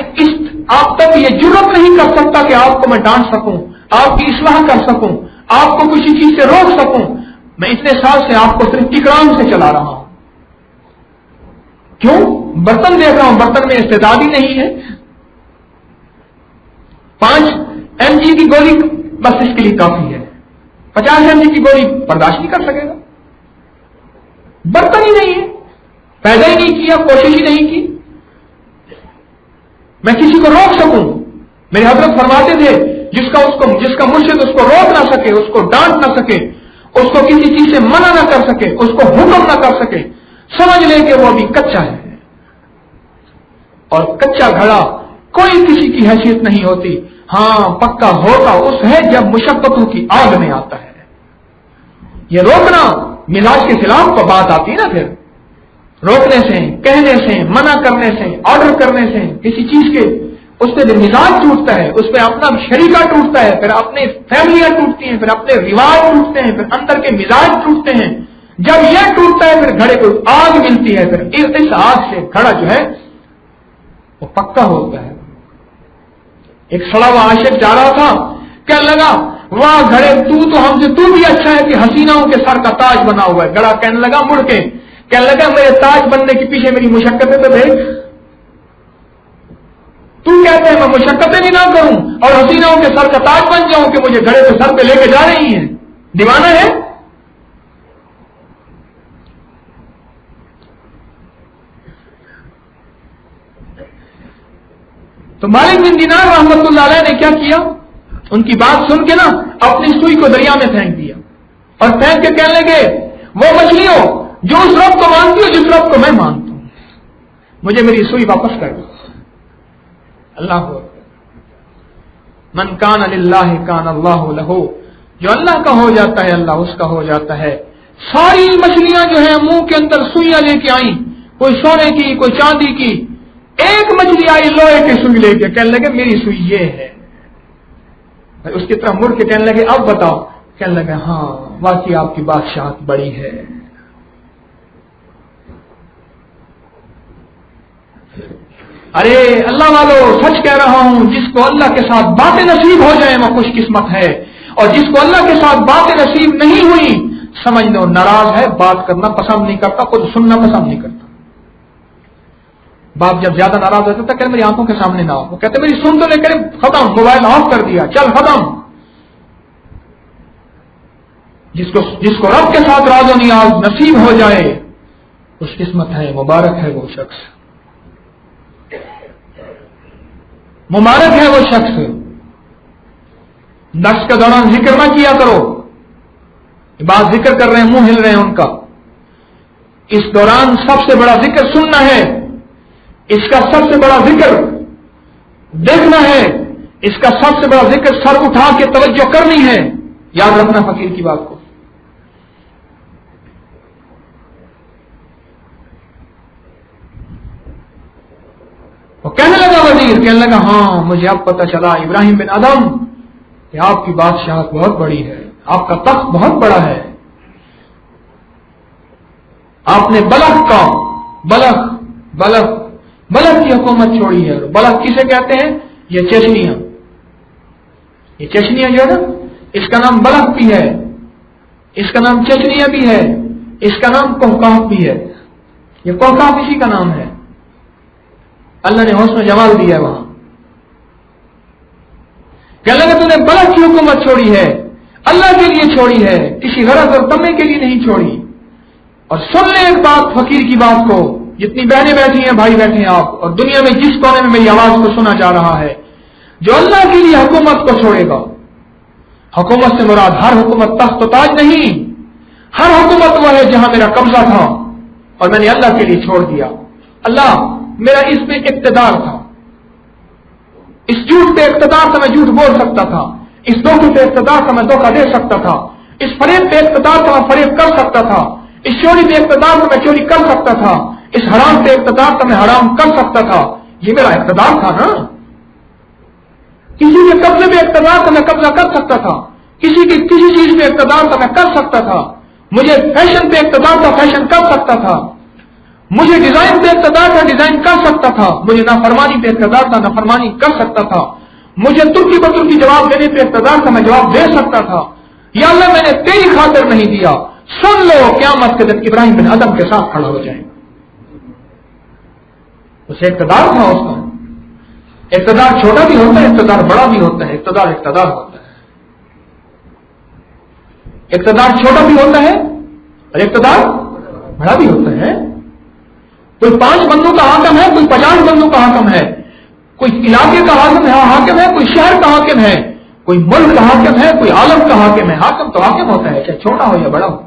آپ تک یہ جرت نہیں کر سکتا کہ آپ کو میں ڈانٹ سکوں، آپ کی اصلاح کر سکوں، آپ کو کسی چیز سے روک سکوں۔ میں اتنے سال سے آپ کو صرف اکرام سے چلا رہا ہوں۔ کیوں؟ برتن دیکھ رہا ہوں، برتن میں استعداد ہی نہیں ہے۔ 5 mg کی گولی بس اس کے لیے کافی ہے، 50 mg کی گولی برداشت نہیں کر سکے گا۔ برتن ہی نہیں ہے، پیدا ہی نہیں کیا، کوشش ہی نہیں کی میں کسی کو روک سکوں۔ میرے حضرت فرماتے تھے جس کا مرشد اس کو روک نہ سکے، اس کو ڈانٹ نہ سکے، اس کو کسی چیز سے منع نہ کر سکے، اس کو حکم نہ کر سکے، سمجھ لے کہ وہ ابھی کچا ہے، اور کچا گھڑا کوئی کسی کی حیثیت نہیں ہوتی، ہاں پکا ہوتا اس ہے جب مشقتوں کی آگ میں آتا ہے۔ یہ روکنا مزاج کے خلاف تو بات آتی نا، پھر روکنے سے، کہنے سے، منع کرنے سے، آرڈر کرنے سے کسی چیز کے، اس پہ مزاج ٹوٹتا ہے، اس پہ اپنا شریکہ ٹوٹتا ہے، پھر اپنے فیملیاں ٹوٹتی ہیں، پھر اپنے رواج ٹوٹتے ہیں، پھر اندر کے مزاج ٹوٹتے ہیں۔ جب یہ ٹوٹتا ہے پھر گھڑے کو آگ ملتی ہے، پھر اس آگ سے گھڑا جو ہے وہ پکا ہوتا ہے۔ ایک سڑا ہوا عاشق جا رہا تھا، کہنے لگا واہ گھڑے تو ہم سے تو بھی اچھا ہے کہ حسیناؤں کے سر کا تاج بنا ہوا ہے۔ گھڑا کہنے لگا مڑ کے، کہنے لگا میرے تاج بننے کے پیچھے میری مشقتیں تو دیکھ، تو کہتے ہیں میں مشقتیں بھی نہ کروں اور حسیناؤں کے سر کا تاج بن جاؤں کہ مجھے گھڑے پہ سر پہ لے کے جا رہی ہیں، دیوانہ ہے۔ تو مالک بن دینار رحمت اللہ علیہ نے کیا کیا، ان کی بات سن کے نا اپنی سوئی کو دریا میں پھینک دیا، اور پھینک کے کہنے لگے وہ مچھلیوں جو اس رب کو مانتی ہو جس رب کو میں مانتا ہوں، مجھے میری سوئی واپس کر دو۔ اللہ کو من کان للہ کان اللہ لہ، جو اللہ کا ہو جاتا ہے اللہ اس کا ہو جاتا ہے۔ ساری مچھلیاں جو ہیں منہ کے اندر سوئیاں لے کے آئیں، کوئی سونے کی کوئی چاندی کی، ایک مچھلی آئی لوہے کی سوئی لے کے، کہنے لگے میری سوئی یہ ہے۔ اس کی طرف مڑ کے کہنے لگے اب بتاؤ، کہنے لگے ہاں واقعی آپ کی بادشاہت بڑی ہے۔ ارے اللہ والو سچ کہہ رہا ہوں، جس کو اللہ کے ساتھ باتیں نصیب ہو جائیں وہ خوش قسمت ہے، اور جس کو اللہ کے ساتھ باتیں نصیب نہیں ہوئی سمجھ لو ناراض ہے، بات کرنا پسند نہیں کرتا، خود سننا پسند نہیں کرتا۔ باپ جب زیادہ ناراض ہوتا تھا کہ میری آنکھوں کے سامنے نہ آؤ، وہ کہتے میری سن تو لے کر ختم، موبائل آف کر دیا، چل ختم۔ جس کو رب کے ساتھ راز و نیاز نصیب ہو جائے خوش قسمت ہے، مبارک ہے وہ شخص، مبارک ہے وہ شخص۔ درس کے دوران ذکر نہ کیا کرو، بات ذکر کر رہے ہیں منہ ہل رہے ہیں ان کا، اس دوران سب سے بڑا ذکر سننا ہے، اس کا سب سے بڑا ذکر دیکھنا ہے، اس کا سب سے بڑا ذکر سر اٹھا کے توجہ کرنی ہے۔ یاد رکھنا فقیر کی بات کو۔ وہ کہنے لگا وزیر، کہنے لگا ہاں مجھے اب پتہ چلا ابراہیم بن ادم کہ آپ کی بادشاہت بہت بڑی ہے، آپ کا تخت بہت بڑا ہے، آپ نے بلخ کی حکومت چھوڑی ہے۔ بلخ کسے کہتے ہیں؟ یہ چشنیاں جو ہے نا، اس کا نام بلخ بھی ہے، اس کا نام چشنیاں بھی ہے، اس کا نام کوکاف بھی ہے۔ یہ کوکاف اسی کا نام ہے، اللہ نے حسن و جمال دیا ہے وہاں۔ کہ اللہ نے تو نے بلخ کی حکومت چھوڑی ہے، اللہ کے لیے چھوڑی ہے، کسی غرض اور تمے کے لیے نہیں چھوڑی۔ اور سن لیں ایک بات فقیر کی بات کو، جتنی بہنیں بیٹھی ہیں بھائی بیٹھے ہیں آپ، اور دنیا میں جس کونے میں میری آواز کو سنا جا رہا ہے، جو اللہ کے لیے حکومت کو چھوڑے گا، حکومت سے مراد ہر حکومت تخت و تاج نہیں، ہر حکومت وہ ہے جہاں میرا قبضہ تھا اور میں نے اللہ کے لیے چھوڑ دیا۔ اللہ میرا اس میں اقتدار تھا، اس جھوٹ پہ اقتدار تھا، میں جھوٹ بول سکتا تھا، اس دھوکے پہ اقتدار تھا، میں دھوکہ دے سکتا تھا، اس فریب پہ اقتدار تھا، میں فریب کر سکتا تھا، اس چوری پہ اقتدار تھا، میں چوری کر سکتا تھا، اس حرام پہ اقتدار تھا، میں حرام کر سکتا تھا۔ یہ میرا اقتدار تھا نا۔ کسی کے قبضے پہ اقتدار تھا، میں قبضہ کر سکتا تھا، کسی چیز پہ اقتدار تھا، میں کر سکتا تھا، مجھے فیشن پہ اقتدار تھا، فیشن کر سکتا تھا، مجھے ڈیزائن پہ اقتدار تھا، ڈیزائن کر سکتا تھا، مجھے نافرمانی پہ اقتدار تھا، نافرمانی کر سکتا تھا، مجھے ترکی بترکی جواب دینے پہ اقتدار تھا، میں جواب دے سکتا تھا۔ یا اللہ میں نے تیری خاطر نہیں دیا۔ سن لو قیامت کے دن ابراہیم بن ادم کے ساتھ کھڑا ہو جائیں۔ اسے اقتدار تھا، اس کا اقتدار چھوٹا بھی ہوتا ہے، اقتدار بڑا بھی ہوتا ہے، اقتدار ہوتا ہے، اقتدار چھوٹا بھی ہوتا ہے اور اقتدار بڑا بھی ہوتا ہے۔ کوئی 5 بندوں کا حاکم ہے، کوئی 50 بندوں کا حاکم ہے، کوئی علاقے کا حاکم ہے، کوئی شہر کا حاکم ہے، کوئی ملک کا حاکم ہے، کوئی عالم کا حاکم ہے۔ حاکم تو حاکم ہوتا ہے، چاہے چھوٹا ہو یا بڑا ہو۔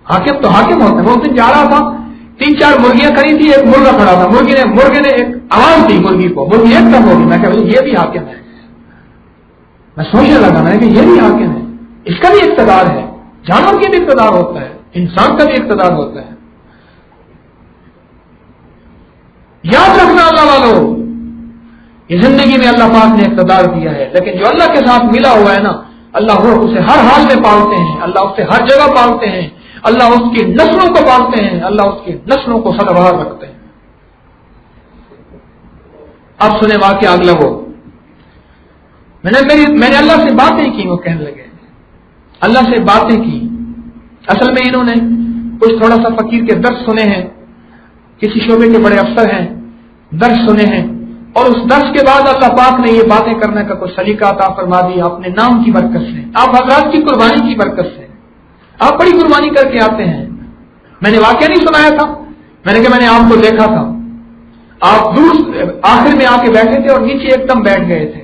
حاکم تو حاکم ہوتا ہے۔ وہ اس دن جا رہا تھا، 3-4 مرغیاں کھڑی تھی، ایک مرغا کھڑا تھا، مرغے نے ایک آواز دی مرغی کو، مرغی ایک دم ہوگی۔ میں کہا یہ بھی حاکم ہے۔ میں سوچنے لگا، میں نے کہا یہ بھی حاکم ہے، اس کا بھی اقتدار ہے، جانور کے بھی اقتدار ہوتا ہے، انسان کا بھی اقتدار ہوتا ہے۔ یاد رکھنا اللہ والو، یہ زندگی میں اللہ پاک نے اقتدار دیا ہے، لیکن جو اللہ کے ساتھ ملا ہوا ہے نا، اللہ وہ اسے ہر حال میں پالتے ہیں، اللہ اسے ہر جگہ پالتے ہیں، اللہ اس کی نسلوں کو پالتے ہیں، اللہ اس کی نسلوں کو سدا بہار رکھتے ہیں۔ اب سنیں واقعہ اگلا وہ، میں نے اللہ سے باتیں کی، وہ کہنے لگے اللہ سے باتیں کی۔ اصل میں انہوں نے کچھ تھوڑا سا فقیر کے درس سنے ہیں، کسی شعبے کے بڑے افسر ہیں، درس سنے ہیں، اور اس درس کے بعد اللہ پاک نے یہ باتیں کرنے کا کوئی سلیقہ عطا فرما دیا اپنے نام کی برکت سے، آپ حضرات کی قربانی کی برکت سے۔ آپ بڑی قربانی کر کے آتے ہیں۔ میں نے واقعہ نہیں سنایا تھا، میں نے کہا میں نے آپ کو دیکھا تھا، آپ دور آخر میں آ کے بیٹھے تھے اور نیچے ایک دم بیٹھ گئے تھے۔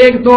1-2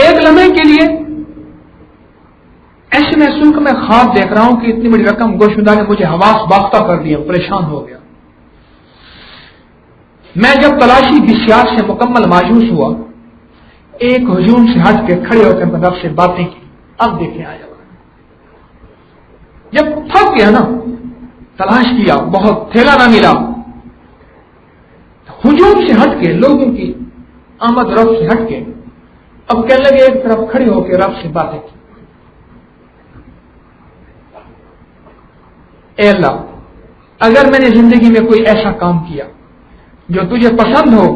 ایک لمحے کے لیے ایسے محسوس کہ میں خواب دیکھ رہا ہوں کہ اتنی بڑی رقم گوشمدہ نے مجھے حواس باختہ کر دیا، پریشان ہو گیا۔ میں جب تلاشی بسیار سے مکمل مایوس ہوا، ایک ہجوم سے ہٹ کے کھڑے ہو کر رب سے باتیں کی۔ اب دیکھیں آیا جب تھک گیا نا، تلاش کیا، بہت تھیلا نہ ملا، ہجوم سے ہٹ کے، لوگوں کی آمد رفت سے ہٹ کے، اب کہنے لگے ایک طرف کھڑے ہو کے رب سے باتیں کی۔ اے اللہ، اگر میں نے زندگی میں کوئی ایسا کام کیا جو تجھے پسند ہو،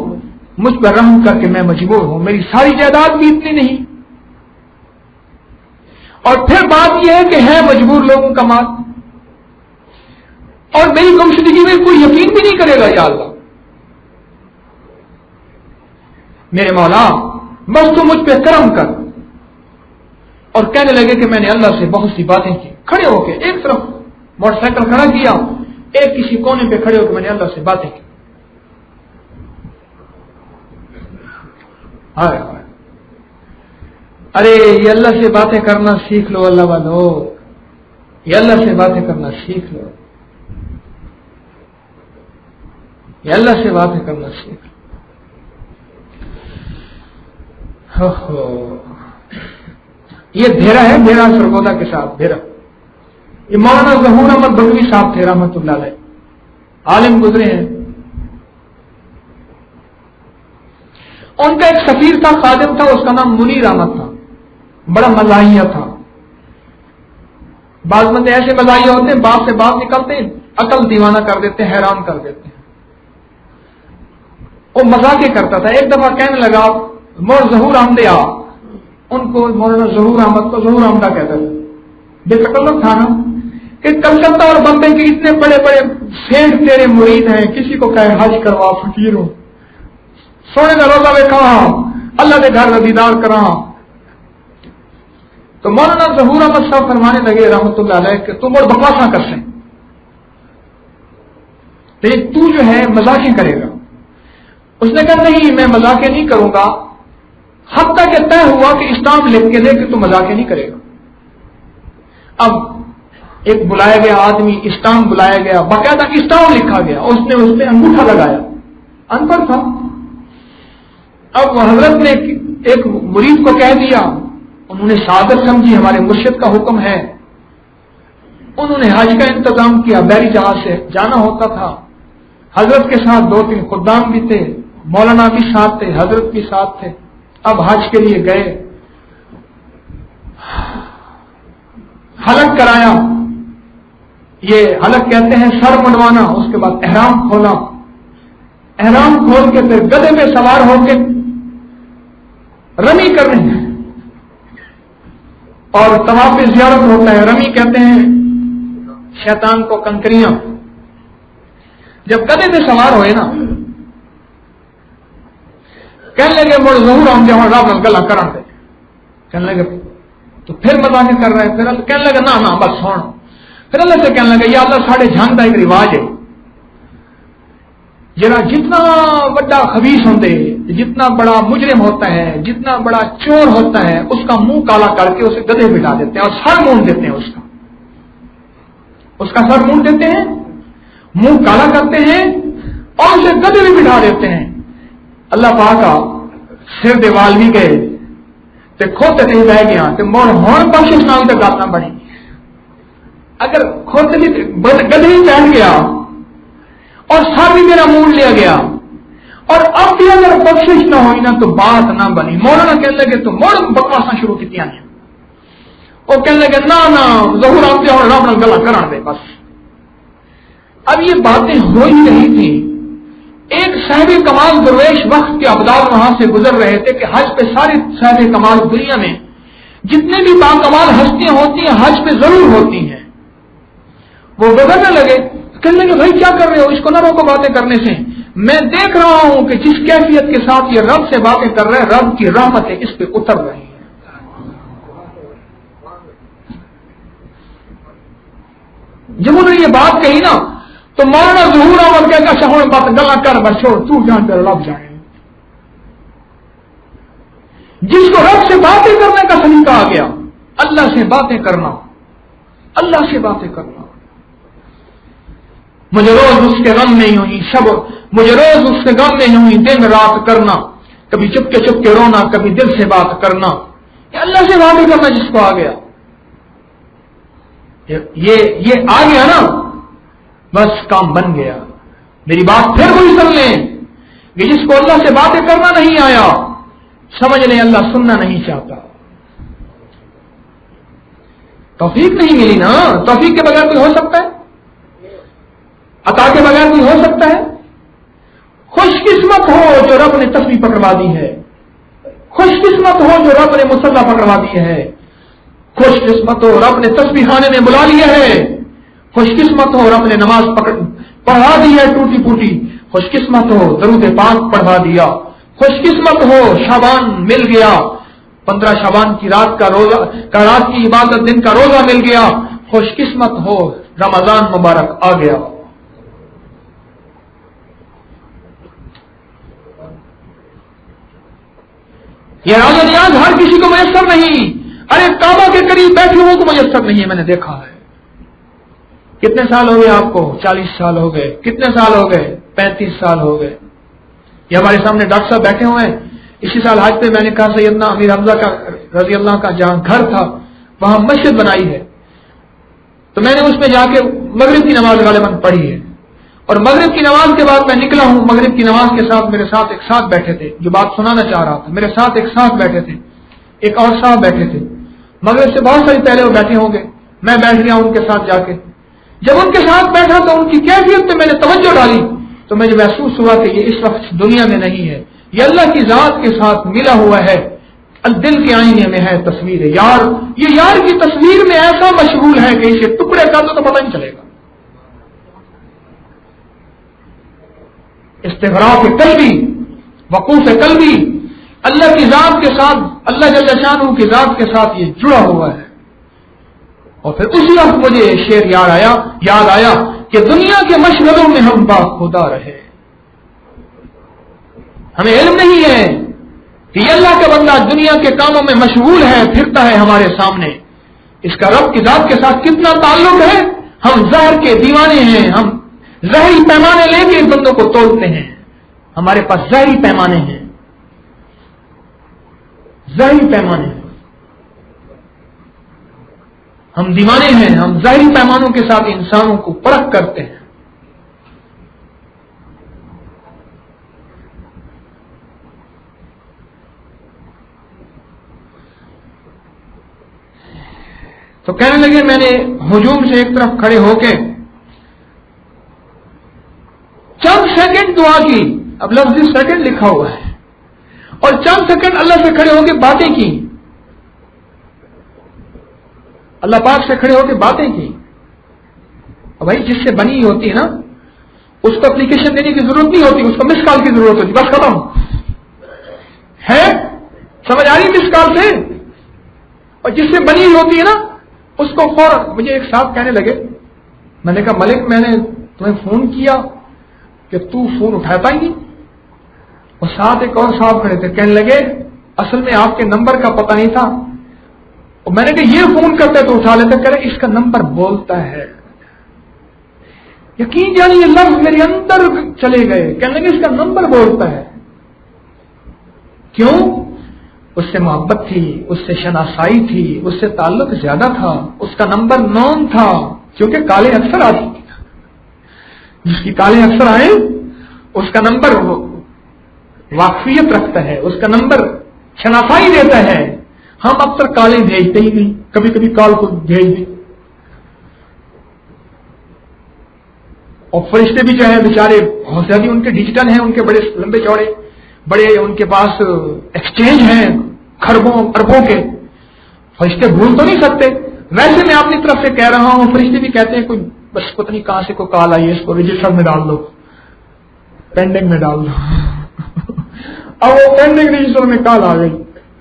مجھ پر رحم کر کے میں مجبور ہوں، میری ساری جائیداد بھی اتنی نہیں، اور پھر بات یہ ہے کہ ہے مجبور لوگوں کا مال، اور میری گمشدگی میں کوئی یقین بھی نہیں کرے گا۔ یا اللہ میرے مولا، بس تو مجھ پہ کرم کر۔ اور کہنے لگے کہ میں نے اللہ سے بہت سی باتیں کی، کھڑے ہو کے ایک طرف موٹر سائیکل کھڑا کیا، ایک کسی کونے پہ کھڑے ہو کے میں نے اللہ سے باتیں کی۔ ارے یہ اللہ سے باتیں کرنا سیکھ لو اللہ والو، یہ اللہ سے باتیں کرنا سیکھ لو، یہ اللہ سے باتیں کرنا سیکھ لو۔ یہ دھیرا ہے، دھیرا سرگودا کے ساتھ دھیرا۔ یہ مولانا ظہور احمد بغوی صاحب تھے رحمت اللہ علیہ، عالم گزرے ہیں۔ ان کا ایک سفیر تھا، خادم تھا، اس کا نام منیر احمد تھا، بڑا مزاحیہ تھا۔ بعض بندے ایسے مزاحیہ ہوتے ہیں، بات سے بات نکلتے ہیں، عقل دیوانہ کر دیتے ہیں، حیران کر دیتے ہیں۔ وہ مذاقیں کرتا تھا۔ ایک دفعہ کہنے لگا مور ظہور احمد آ، ان کو مولانا ظہور احمد کو ظہور احمدہ کہتا تھا، بے تکلف تھا نا، کہ کلکتہ اور بمبئی کے اتنے بڑے بڑے سیٹھ تیرے مرید ہیں، کسی کو کہے حج کروا، فقیر ہوں، سونے کا روزہ میں کہاں، اللہ کے گھر دیدار کرا۔ تو مولانا ظہور احمد صاحب فرمانے لگے رحمۃ اللہ علیہ کہ تم اور بکواساں کر سیں، لیکن تو جو ہے مذاقیں کرے گا۔ اس نے کہا نہیں، میں مذاقیں نہیں کروں گا، حتیٰ کہ طے ہوا کہ اسٹامپ لکھ کے دے کہ تو مذاقیں نہیں کرے گا۔ اب ایک بلایا گیا آدمی، اسٹامپ بلایا گیا، باقاعدہ اسٹامپ لکھا گیا، اس نے اس پہ انگوٹھا لگایا، ان پڑھ تھا۔ اب حضرت نے ایک مرید کو کہہ دیا، انہوں نے سعادت سمجھی، ہمارے مرشد کا حکم ہے، انہوں نے حج کا انتظام کیا، بحری جہاز سے جانا ہوتا تھا، حضرت کے ساتھ 2-3 خدام بھی تھے، مولانا بھی ساتھ تھے، حضرت بھی ساتھ تھے۔ اب حج کے لیے گئے، حلق کرایا، یہ حلق کہتے ہیں سر منڈوانا، اس کے بعد احرام کھولا، احرام کھول کے پھر گدھے پہ سوار ہو کے رمی کرنی ہے، اور طواف زیارت ہوتا ہے، رمی کہتے ہیں شیطان کو کنکریاں۔ جب گدھے پہ سوار ہوئے نا، کہنے لگے مڑ ظہور ہم جہاں رب گلا کرن دے، کہنے لگے تو پھر مذاق کر رہے، پھر کہنے لگا نہ بس سن، پھر اللہ سے کہنے لگا یا اللہ ساڑھے جھنگ کا ایک رواج ہے، جرا جتنا بڑا خبیث ہوتے، جتنا بڑا مجرم ہوتا ہے، جتنا بڑا چور ہوتا ہے، اس کا منہ کالا کر کے اسے گدھے بٹھا دیتے ہیں اور سر مونڈ دیتے ہیں، اس کا سر مونڈ دیتے ہیں، منہ کالا کرتے ہیں اور اسے گدھے بھی بٹھا دیتے ہیں۔ اللہ پاک کا سر دیوال بھی گئے تے کھوتے نہیں بہ گیا تے موڑ ہون بخشش نام تے گاتا بڑی، اگر کھوتے نہیں گدھے ہی بیٹھ گیا اور سر بھی میرا مونڈ لیا گیا، اور اب بھی اگر بخشش نہ ہوئی نا تو بات نہ بنی۔ مولانا کہنے لگے تو موڑ بکواساں شروع کی ہیں، وہ کہنے لگے نہ ظہور آپ اور رب نال گلا کرا دے بس۔ اب یہ باتیں ہو ہی رہی تھی، ایک صاحب کمال درویش وقت کے ابدال وہاں سے گزر رہے تھے کہ حج پہ سارے صاحب کمال دنیا میں جتنے بھی باکمال ہستیاں ہوتی ہیں حج پہ ضرور ہوتی ہیں، وہ گزرنے لگے، کہنے لگے بھائی کیا کر رہے ہو، اس کو نہ روکو باتیں کرنے سے، میں دیکھ رہا ہوں کہ جس کیفیت کے ساتھ یہ رب سے باتیں کر رہے ہیں، رب کی رحمتیں اس پہ اتر رہی ہیں۔ جب انہوں نے یہ بات کہی نا تو مولانا ظہور احمد کہا اچھا ہوں بات گلا کر بس چھوڑ، تو جان کر رب جائے، جس کو رب سے باتیں کرنے کا سلیقہ آ گیا. اللہ سے باتیں کرنا، اللہ سے باتیں کرنا. مجھے روز اس کے غم میں یوں ہی مجھے روز اس کے غم میں یوں ہی دن رات کرنا، کبھی چپ کے رونا، کبھی دل سے بات کرنا. یہ اللہ سے باتیں کرنا جس کو آ گیا، یہ آ گیا نا، بس کام بن گیا. میری بات پھر وہی سن لیں کہ جس کو اللہ سے باتیں کرنا نہیں آیا، سمجھ لیں اللہ سننا نہیں چاہتا. توفیق نہیں ملی نا. توفیق کے بغیر کوئی ہو سکتا ہے؟ عطا کے بغیر کوئی ہو سکتا ہے؟ خوش قسمت ہو جو رب نے تسبیح پکڑوا دی ہے، خوش قسمت ہو جو رب نے مصلی پکڑوا دی ہے، خوش قسمت ہو رب نے تسبیح خانے میں بلا لیا ہے، خوش قسمت ہو رب نے نماز پڑھا دی ہے ٹوٹی پوٹی، خوش قسمت ہو درود پاک پڑھا دیا، خوش قسمت ہو شعبان مل گیا، 15 شعبان کی رات کی عبادت دن کا روزہ مل گیا، خوش قسمت ہو رمضان مبارک آ گیا. یہ راز و نیاز ہر کسی کو میسر نہیں. ارے کعبہ کے قریب بیٹھے ہوں کو میسر نہیں ہے، میں نے دیکھا ہے. کتنے سال ہو گئے آپ کو؟ 40 سال ہو گئے. کتنے سال ہو گئے؟ 35 سال ہو گئے. یہ ہمارے سامنے ڈاکٹر صاحب بیٹھے ہوئے ہیں. اسی سال حج پہ میں نے کہا سیدنا امیر حمزہ کا رضی اللہ کا جہاں گھر تھا وہاں مسجد بنائی ہے، تو میں نے اس پہ جا کے مغرب کی نماز غالباً پڑھی ہے. اور مغرب کی نماز کے بعد میں نکلا ہوں. مغرب کی نماز کے ساتھ میرے ساتھ ایک ساتھ بیٹھے تھے جو بات سنانا چاہ رہا تھا، میرے ساتھ ایک ساتھ بیٹھے تھے، ایک اور صاحب بیٹھے تھے. مغرب سے بہت ساری پہلے وہ بیٹھے ہوں گے، میں بیٹھ گیا ان کے ساتھ جا کے. جب ان کے ساتھ بیٹھا تو ان کی کیفیت پہ میں نے توجہ ڈالی تو مجھے محسوس ہوا کہ یہ اس وقت دنیا میں نہیں ہے، یہ اللہ کی ذات کے ساتھ ملا ہوا ہے. دل کے آئینے میں ہے تصویر یار. یہ یار کی تصویر میں ایسا مشغول ہے کہ اسے ٹکڑے کر دو تو پتہ نہیں چلے گا. استغراق قلبی، وقوف قلبی، اللہ کی ذات کے ساتھ، اللہ جل شانہ کی ذات کے ساتھ یہ جڑا ہوا ہے. اور پھر اسی وقت مجھے شعر یاد آیا کہ دنیا کے مشغلوں میں ہم با خدا رہے. ہمیں علم نہیں ہے کہ یہ اللہ کا بندہ دنیا کے کاموں میں مشغول ہے، پھرتا ہے ہمارے سامنے. اس کا رب کی ذات کے ساتھ کتنا تعلق ہے. ہم زہر کے دیوانے ہیں، ہم زہری پیمانے لے کے ان بندوں کو تولتے ہیں. ہمارے پاس زہری پیمانے ہیں، زہری پیمانے ہیں. ہم دیوانے ہیں، ہم ظاہری پیمانوں کے ساتھ انسانوں کو پرکھ کرتے ہیں. تو کہنے لگے میں نے ہجوم سے ایک طرف کھڑے ہو کے چند سیکنڈ دعا کی. اب لفظ سیکنڈ لکھا ہوا ہے، اور چند سیکنڈ اللہ سے کھڑے ہو کے باتیں کی، اللہ پاک سے کھڑے ہو کے باتیں کی. اور بھائی جس سے بنی ہوتی ہے نا اس کو اپلیکیشن دینے کی ضرورت نہیں ہوتی، اس کو مس کال کی ضرورت ہوتی، بس ختم ہے. سمجھ آ رہی مس کال سے؟ اور جس سے بنی ہوتی ہے نا اس کو فوراً. مجھے ایک صاحب کہنے لگے، میں نے کہا ملک میں نے تمہیں فون کیا کہ تو فون اٹھاتا ہی نہیں. اور ساتھ ایک اور صاحب کھڑے تھے، کہنے لگے اصل میں آپ کے نمبر کا پتہ نہیں تھا. اور میں نے کہا یہ فون کرتے تو اٹھا لیتے. کہہ رہے اس کا نمبر بولتا ہے. یقین جانی یہ لفظ میرے اندر چلے گئے. کہنے لگے اس کا نمبر بولتا ہے. کیوں؟ اس سے محبت تھی، اس سے شناسائی تھی، اس سے تعلق زیادہ تھا، اس کا نمبر نون تھا. کیونکہ کالے اکثر آتی تھی، جس کی کالے اکثر آئے اس کا نمبر واقفیت رکھتا ہے، اس کا نمبر شناسائی دیتا ہے. ہم اکثر کالے بھیجتے ہی نہیں، کبھی کبھی کال کو بھیج دیں. اور فرشتے بھی جو ہیں بیچارے بہت زیادہ ان کے ڈیجیٹل ہیں، ان کے بڑے لمبے چوڑے بڑے ان کے پاس ایکسچینج ہیں خربوں اربوں کے. فرشتے بھول تو نہیں سکتے. ویسے میں اپنی طرف سے کہہ رہا ہوں، فرشتے بھی کہتے ہیں کوئی بس پتہ نہیں کہاں سے کوئی کال آئی ہے، اس کو رجسٹر میں ڈال دو، پینڈنگ میں ڈال دو. اب وہ پینڈنگ رجسٹر میں کال آ گئی.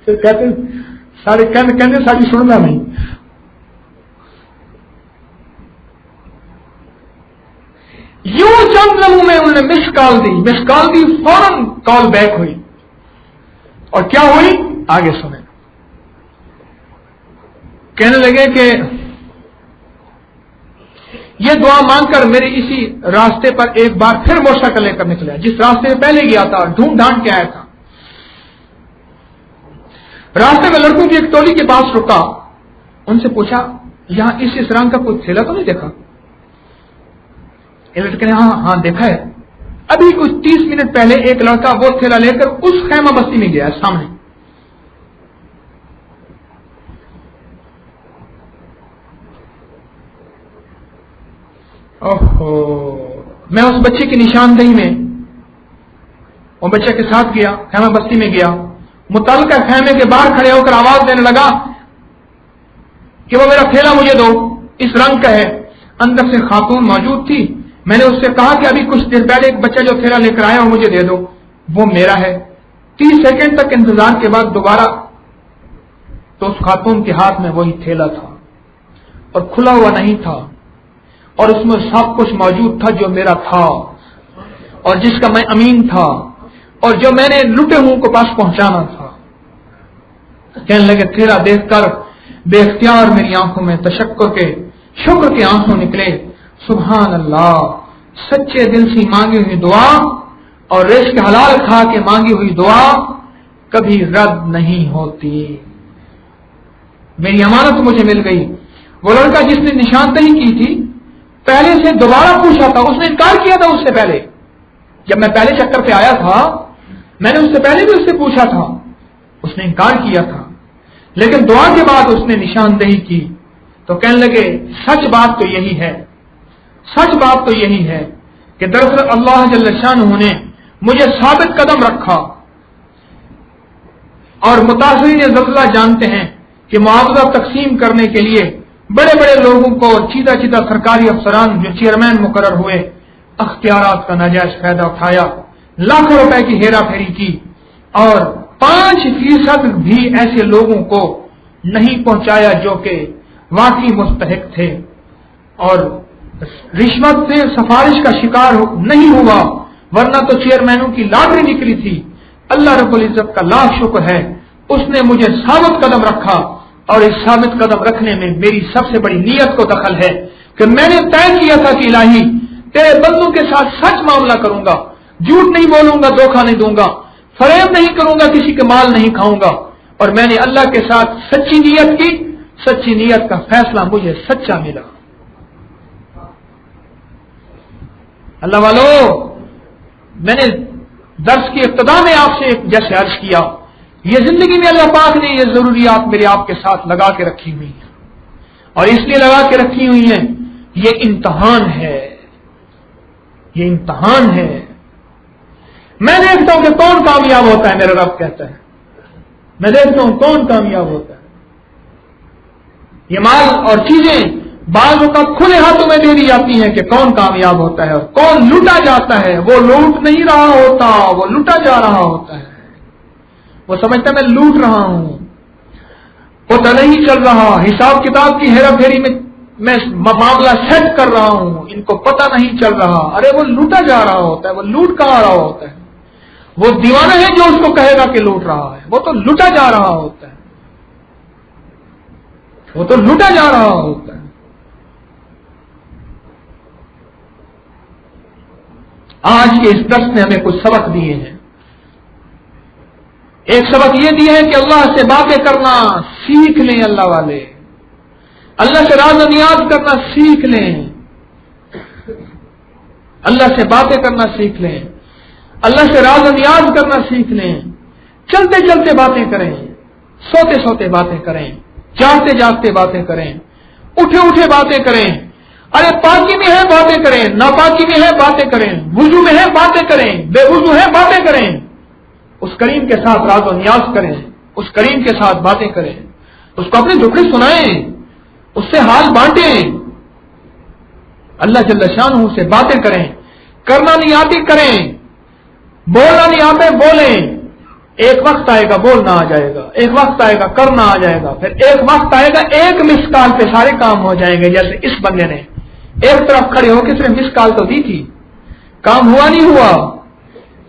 پھر کہتے سارے کہتے ساری سننا نہیں. یوں چند لمحوں میں انہوں نے مس کال دی، فوراً کال بیک ہوئی. اور کیا ہوئی آگے سنیں. کہنے لگے کہ یہ دعا مانگ کر میرے اسی راستے پر ایک بار پھر موٹر سائیکل لے کر نکلا، جس راستے میں پہلے گیا تھا، ڈھونڈ ڈھانڈ کے آیا تھا۔ راستے میں لڑکوں کی ایک ٹولی کے پاس رکا، ان سے پوچھا یہاں اس رنگ کا کوئی تھیلا تو نہیں دیکھا؟ لڑکے نے ہاں دیکھا ہے، ابھی کچھ 30 منٹ پہلے ایک لڑکا وہ تھیلا لے کر اس خیمہ بستی میں گیا سامنے۔ میں اس بچے کی نشاندہی میں وہ بچے کے ساتھ گیا، خیمہ بستی میں گیا، متعلقہ خیمے کے باہر کھڑے ہو کر آواز دینے لگا کہ وہ میرا تھیلا مجھے دو، اس رنگ کا ہے۔ اندر سے خاتون موجود تھی، میں نے اس سے کہا کہ ابھی کچھ دیر پہلے ایک بچہ جو تھیلا لے کر آیا وہ مجھے دے دو، وہ میرا ہے۔ 30 سیکنڈ تک انتظار کے بعد دوبارہ تو اس خاتون کے ہاتھ میں وہی تھیلا تھا اور کھلا ہوا نہیں تھا، اور اس میں سب کچھ موجود تھا جو میرا تھا اور جس کا میں امین تھا اور جو میں نے لٹے ہوں کو پاس پہنچانا تھا۔ کہنے لگے تھیلا دیکھ کر بے اختیار میری آنکھوں میں تشکر کے شکر کے آنسو نکلے۔ سبحان اللہ، سچے دل سے مانگی ہوئی دعا اور رزق حلال کھا کے مانگی ہوئی دعا کبھی رد نہیں ہوتی۔ میری امانت مجھے مل گئی۔ وہ لڑکا جس نے نشاندہی کی تھی پہلے سے دوبارہ پوچھا تھا، اس نے انکار کیا تھا اس سے پہلے، جب میں پہلے چکر پہ آیا تھا میں نے اس سے پہلے بھی اس سے پوچھا تھا، اس نے انکار کیا تھا، لیکن دعا کے بعد اس نے نشاندہی کی تو کہنے لگے سچ بات تو یہی ہے، سچ بات تو یہی ہے کہ دراصل اللہ جل شانہ نے مجھے ثابت قدم رکھا، اور متاثرین زلزلہ جانتے ہیں کہ معاوضہ تقسیم کرنے کے لیے بڑے بڑے لوگوں کو اور چیدہ چیدہ سرکاری افسران جو چیئرمین مقرر ہوئے اختیارات کا ناجائز فائدہ اٹھایا، لاکھوں روپے کی ہیرا پھیری کی، اور 5% بھی ایسے لوگوں کو نہیں پہنچایا جو کہ واقعی مستحق تھے، اور رشوت سے سفارش کا شکار نہیں ہوا، ورنہ تو چیئرمینوں کی لاٹری نکلی تھی۔ اللہ رب العزت کا لاکھ شکر ہے، اس نے مجھے ثابت قدم رکھا، اور اس ثابت قدم رکھنے میں میری سب سے بڑی نیت کو دخل ہے کہ میں نے طے کیا تھا کہ الہی تیرے بندوں کے ساتھ سچ معاملہ کروں گا، جھوٹ نہیں بولوں گا، دھوکہ نہیں دوں گا، فریب نہیں کروں گا، کسی کے مال نہیں کھاؤں گا، اور میں نے اللہ کے ساتھ سچی نیت کی، سچی نیت کا فیصلہ مجھے سچا ملا۔ اللہ والو، میں نے درس کی ابتدا میں آپ سے جیسے عرض کیا، یہ زندگی میں اللہ پاک نے یہ ضروریات میرے آپ کے ساتھ لگا کے رکھی ہوئی ہیں، اور اس لیے لگا کے رکھی ہوئی ہیں یہ امتحان ہے، یہ امتحان ہے۔ میں دیکھتا ہوں کہ کون کامیاب ہوتا ہے، میرا رب کہتا ہے، میں دیکھتا ہوں کون کامیاب ہوتا ہے۔ یہ مال اور چیزیں بعض اوقات کھلے ہاتھوں میں دے دی جاتی ہیں کہ کون کامیاب ہوتا ہے اور کون لوٹا جاتا ہے۔ وہ لوٹ نہیں رہا ہوتا، وہ لوٹا جا رہا ہوتا ہے، وہ سمجھتا ہے میں لوٹ رہا ہوں، پتہ نہیں چل رہا، حساب کتاب کی ہیرا پھیری میں معاملہ سیٹ کر رہا ہوں، ان کو پتہ نہیں چل رہا۔ ارے وہ لوٹا جا رہا ہوتا ہے، وہ لوٹ کہاں رہا ہوتا ہے؟ وہ دیوانہ ہے جو اس کو کہے گا کہ لوٹ رہا ہے، وہ تو لوٹا جا رہا ہوتا ہے، وہ تو لوٹا جا رہا ہوتا ہے۔ آج کے اس درس نے ہمیں کچھ سبق دیے ہیں۔ ایک سبق یہ دیا ہے کہ اللہ سے باتیں کرنا سیکھ لیں، اللہ والے اللہ سے راز و نیاز کرنا سیکھ لیں، اللہ سے باتیں کرنا سیکھ لیں، اللہ سے راز و نیاز کرنا سیکھ لیں۔ چلتے چلتے باتیں کریں، سوتے سوتے باتیں کریں، جاگتے جاگتے باتیں کریں، اٹھے اٹھے باتیں کریں۔ ارے پاکی میں ہے باتیں کریں، ناپاکی میں ہے باتیں کریں، وضو میں ہے باتیں کریں، بے وضو ہے باتیں کریں۔ اس کریم کے ساتھ راز و نیاز کریں، اس کریم کے ساتھ باتیں کریں، اس کو اپنے دکھڑے سنائیں، اس سے حال بانٹیں، اللہ جل شانہ سے باتیں کریں۔ کرنا نہیں آتی کریں، بولنا نہیں آتے بولیں۔ ایک وقت آئے گا بولنا آ جائے گا، ایک وقت آئے گا کرنا آ جائے گا، پھر ایک وقت آئے گا ایک مس کال پہ سارے کام ہو جائیں گے۔ جیسے اس بندے نے ایک طرف کھڑے ہو کے صرف مس کال تو دی تھی، کام ہوا نہیں ہوا،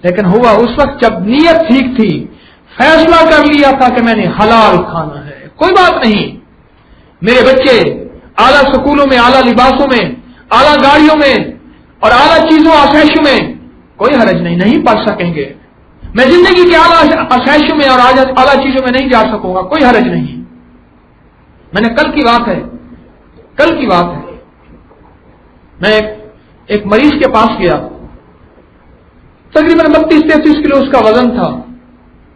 لیکن ہوا اس وقت جب نیت ٹھیک تھی، فیصلہ کر لیا تھا کہ میں نے حلال کھانا ہے۔ کوئی بات نہیں، میرے بچے اعلیٰ سکولوں میں، اعلیٰ لباسوں میں، اعلیٰ گاڑیوں میں اور اعلیٰ چیزوں آسائشوں میں، کوئی حرج نہیں پڑھ سکیں گے. میں زندگی کے اعلیٰ آسائشوں میں اور اعلیٰ چیزوں میں نہیں جا سکوں گا، کوئی حرج نہیں. میں نے کل کی بات ہے میں ایک مریض کے پاس گیا، تقریباً 32-33 کلو اس کا وزن تھا.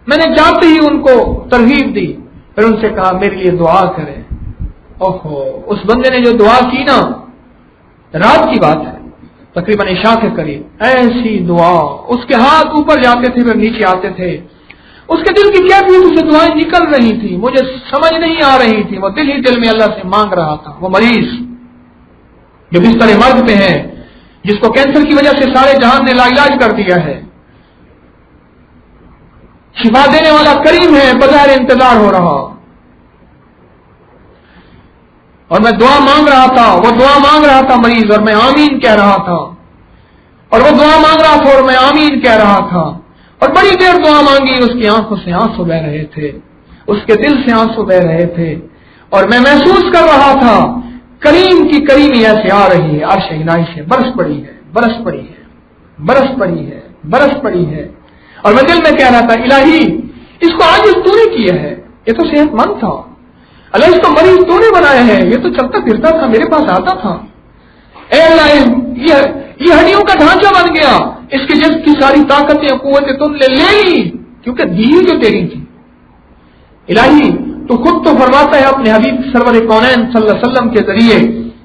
میں نے جاتے ہی ان کو ترغیب دی، پھر ان سے کہا میرے لیے دعا کریں. اوہو، اس بندے نے جو دعا کی نا، رات کی بات ہے، تقریباً عشاء کے قریب، ایسی دعا، اس کے ہاتھ اوپر جاتے تھے پھر نیچے آتے تھے. اس کے دل کی کیفیت سے دعائیں نکل رہی تھی، مجھے سمجھ نہیں آ رہی تھی. وہ دل ہی دل میں اللہ سے مانگ رہا تھا. وہ مریض جو بستر مرگ پہ ہے، جس کو کینسر کی وجہ سے سارے جہان نے لا علاج کر دیا ہے، شفا دینے والا کریم ہے، بظاہر انتظار ہو رہا، اور میں دعا مانگ رہا تھا، وہ دعا مانگ رہا تھا مریض، اور میں آمین کہہ رہا تھا، اور وہ دعا مانگ رہا تھا اور میں آمین کہہ رہا تھا. اور بڑی دیر دعا مانگی، اس کی آنکھوں سے آنسو بہ رہے تھے، اس کے دل سے آنسو بہ رہے تھے، اور میں محسوس کر رہا تھا کریم کی کریمی ایسے آ رہی ہے، عرش الہی سے برس پڑی ہے، برس پڑی ہے، برس پڑی ہے، برس پڑی ہے. اور میں دل میں کہہ رہا تھا الہی اس کو آج تو نے کیا ہے، یہ تو صحت مند تھا، اللہ اس کو مریض تو نے بنایا ہے، یہ تو چلتا پھرتا تھا، میرے پاس آتا تھا. اے اللہ یہ ہڈیوں کا ڈھانچہ بن گیا، اس کے جسم کی ساری طاقتیں قوتیں تم نے لے لی، کیونکہ دی جو تیری تھی. الہی تو خود تو فرماتا ہے اپنے حبیب سرور کونین صلی اللہ علیہ وسلم کے ذریعے،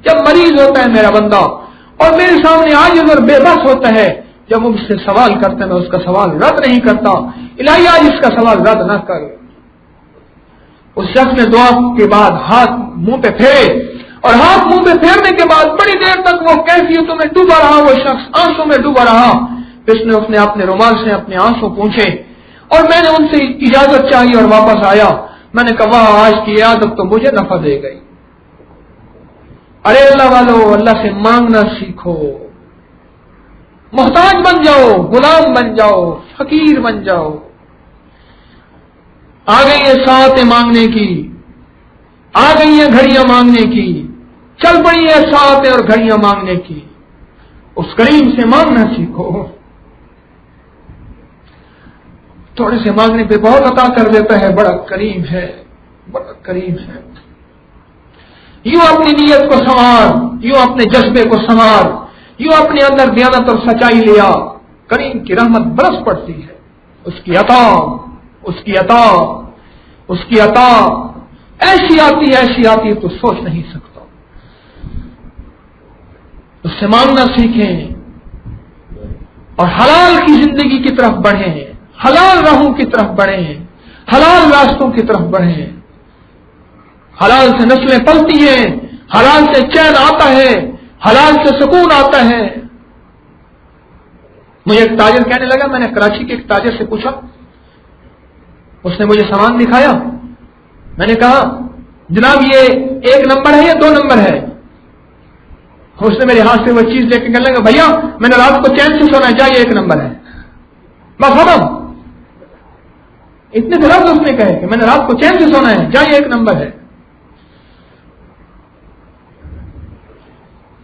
جب مریض ہوتا ہے میرا بندہ اور میرے سامنے عاجز اور بے بس ہوتا ہے، جب وہ مجھ سے سوال کرتے میں اس کا سوال رد نہیں کرتا. الہی آج اس کا سوال رد نہ کر. اس شخص نے دعا کے بعد ہاتھ منہ پہ پھیرے، اور ہاتھ منہ پہ پھیرنے کے بعد بڑی دیر تک وہ کیفیتوں میں ڈوبا رہا، وہ شخص آنسوں میں ڈوبا رہا. اس نے اپنے رومال سے اپنے آنسو پوچھے، اور میں نے ان سے اجازت چاہی اور واپس آیا. میں نے کہا آج کی عادت تو مجھے نفع دے گئی. ارے اللہ والو، اللہ سے مانگنا سیکھو، محتاج بن جاؤ، غلام بن جاؤ، فقیر بن جاؤ. آ گئی ہے ساعتیں مانگنے کی، آ گئی ہیں گھڑیاں مانگنے کی، چل پڑی ہے ساعتیں اور گھڑیاں مانگنے کی. اس کریم سے مانگنا سیکھو. تھوڑے سے مانگنے پہ بہت عطا کر دیتا ہے، بڑا کریم ہے، بڑا کریم ہے. یوں اپنی نیت کو سنوار، یوں اپنے جذبے کو سنوار، یوں اپنے اندر دیانت اور سچائی لیا، کریم کی رحمت برس پڑتی ہے. اس کی عطا ایسی آتی ہے تو سوچ نہیں سکتا. اس سے مانگنا سیکھیں اور حلال کی زندگی کی طرف بڑھیں، حلال راہوں کی طرف بڑھیں، حلال راستوں کی طرف بڑھیں. حلال سے نسلیں پلتی ہیں، حلال سے چین آتا ہے، حلال سے سکون آتا ہے. مجھے ایک تاجر کہنے لگا، میں نے کراچی کے ایک تاجر سے پوچھا، اس نے مجھے سامان دکھایا. میں نے کہا جناب یہ 1 نمبر ہے یا 2 نمبر ہے؟ اس نے میرے ہاتھ سے وہ چیز لے کے کہنے لگا بھیا میں نے رات کو چین سے سونا ہے، چاہیے 1 نمبر ہے. بس ختم. اتنے سے لفظ اس نے کہے کہ میں نے رات کو چین سے سونا ہے، چاہیے 1 نمبر ہے.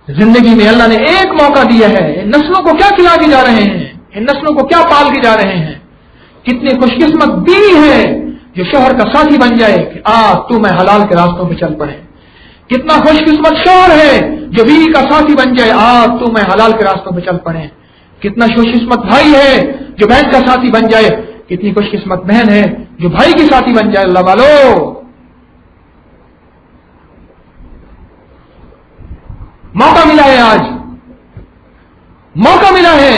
زندگی میں اللہ نے ایک موقع دیا ہے. ان نسلوں کو کیا کھلا کے جا رہے ہیں، ان نسلوں کو کیا پال کے جا رہے ہیں. کتنی خوش قسمت بیوی ہے جو شوہر کا ساتھی بن جائے کہ تو میں حلال کے راستوں پہ چل پڑے. کتنا خوش قسمت شوہر ہے جو بیوی کا ساتھی بن جائے تو میں حلال کے راستوں پہ چل پڑے. کتنا خوش قسمت بھائی ہے جو بہن کا ساتھی بن جائے. کتنی خوش قسمت بہن ہے جو بھائی کی ساتھی بن جائے. اللہ والو موقع ملا ہے، آج موقع ملا ہے.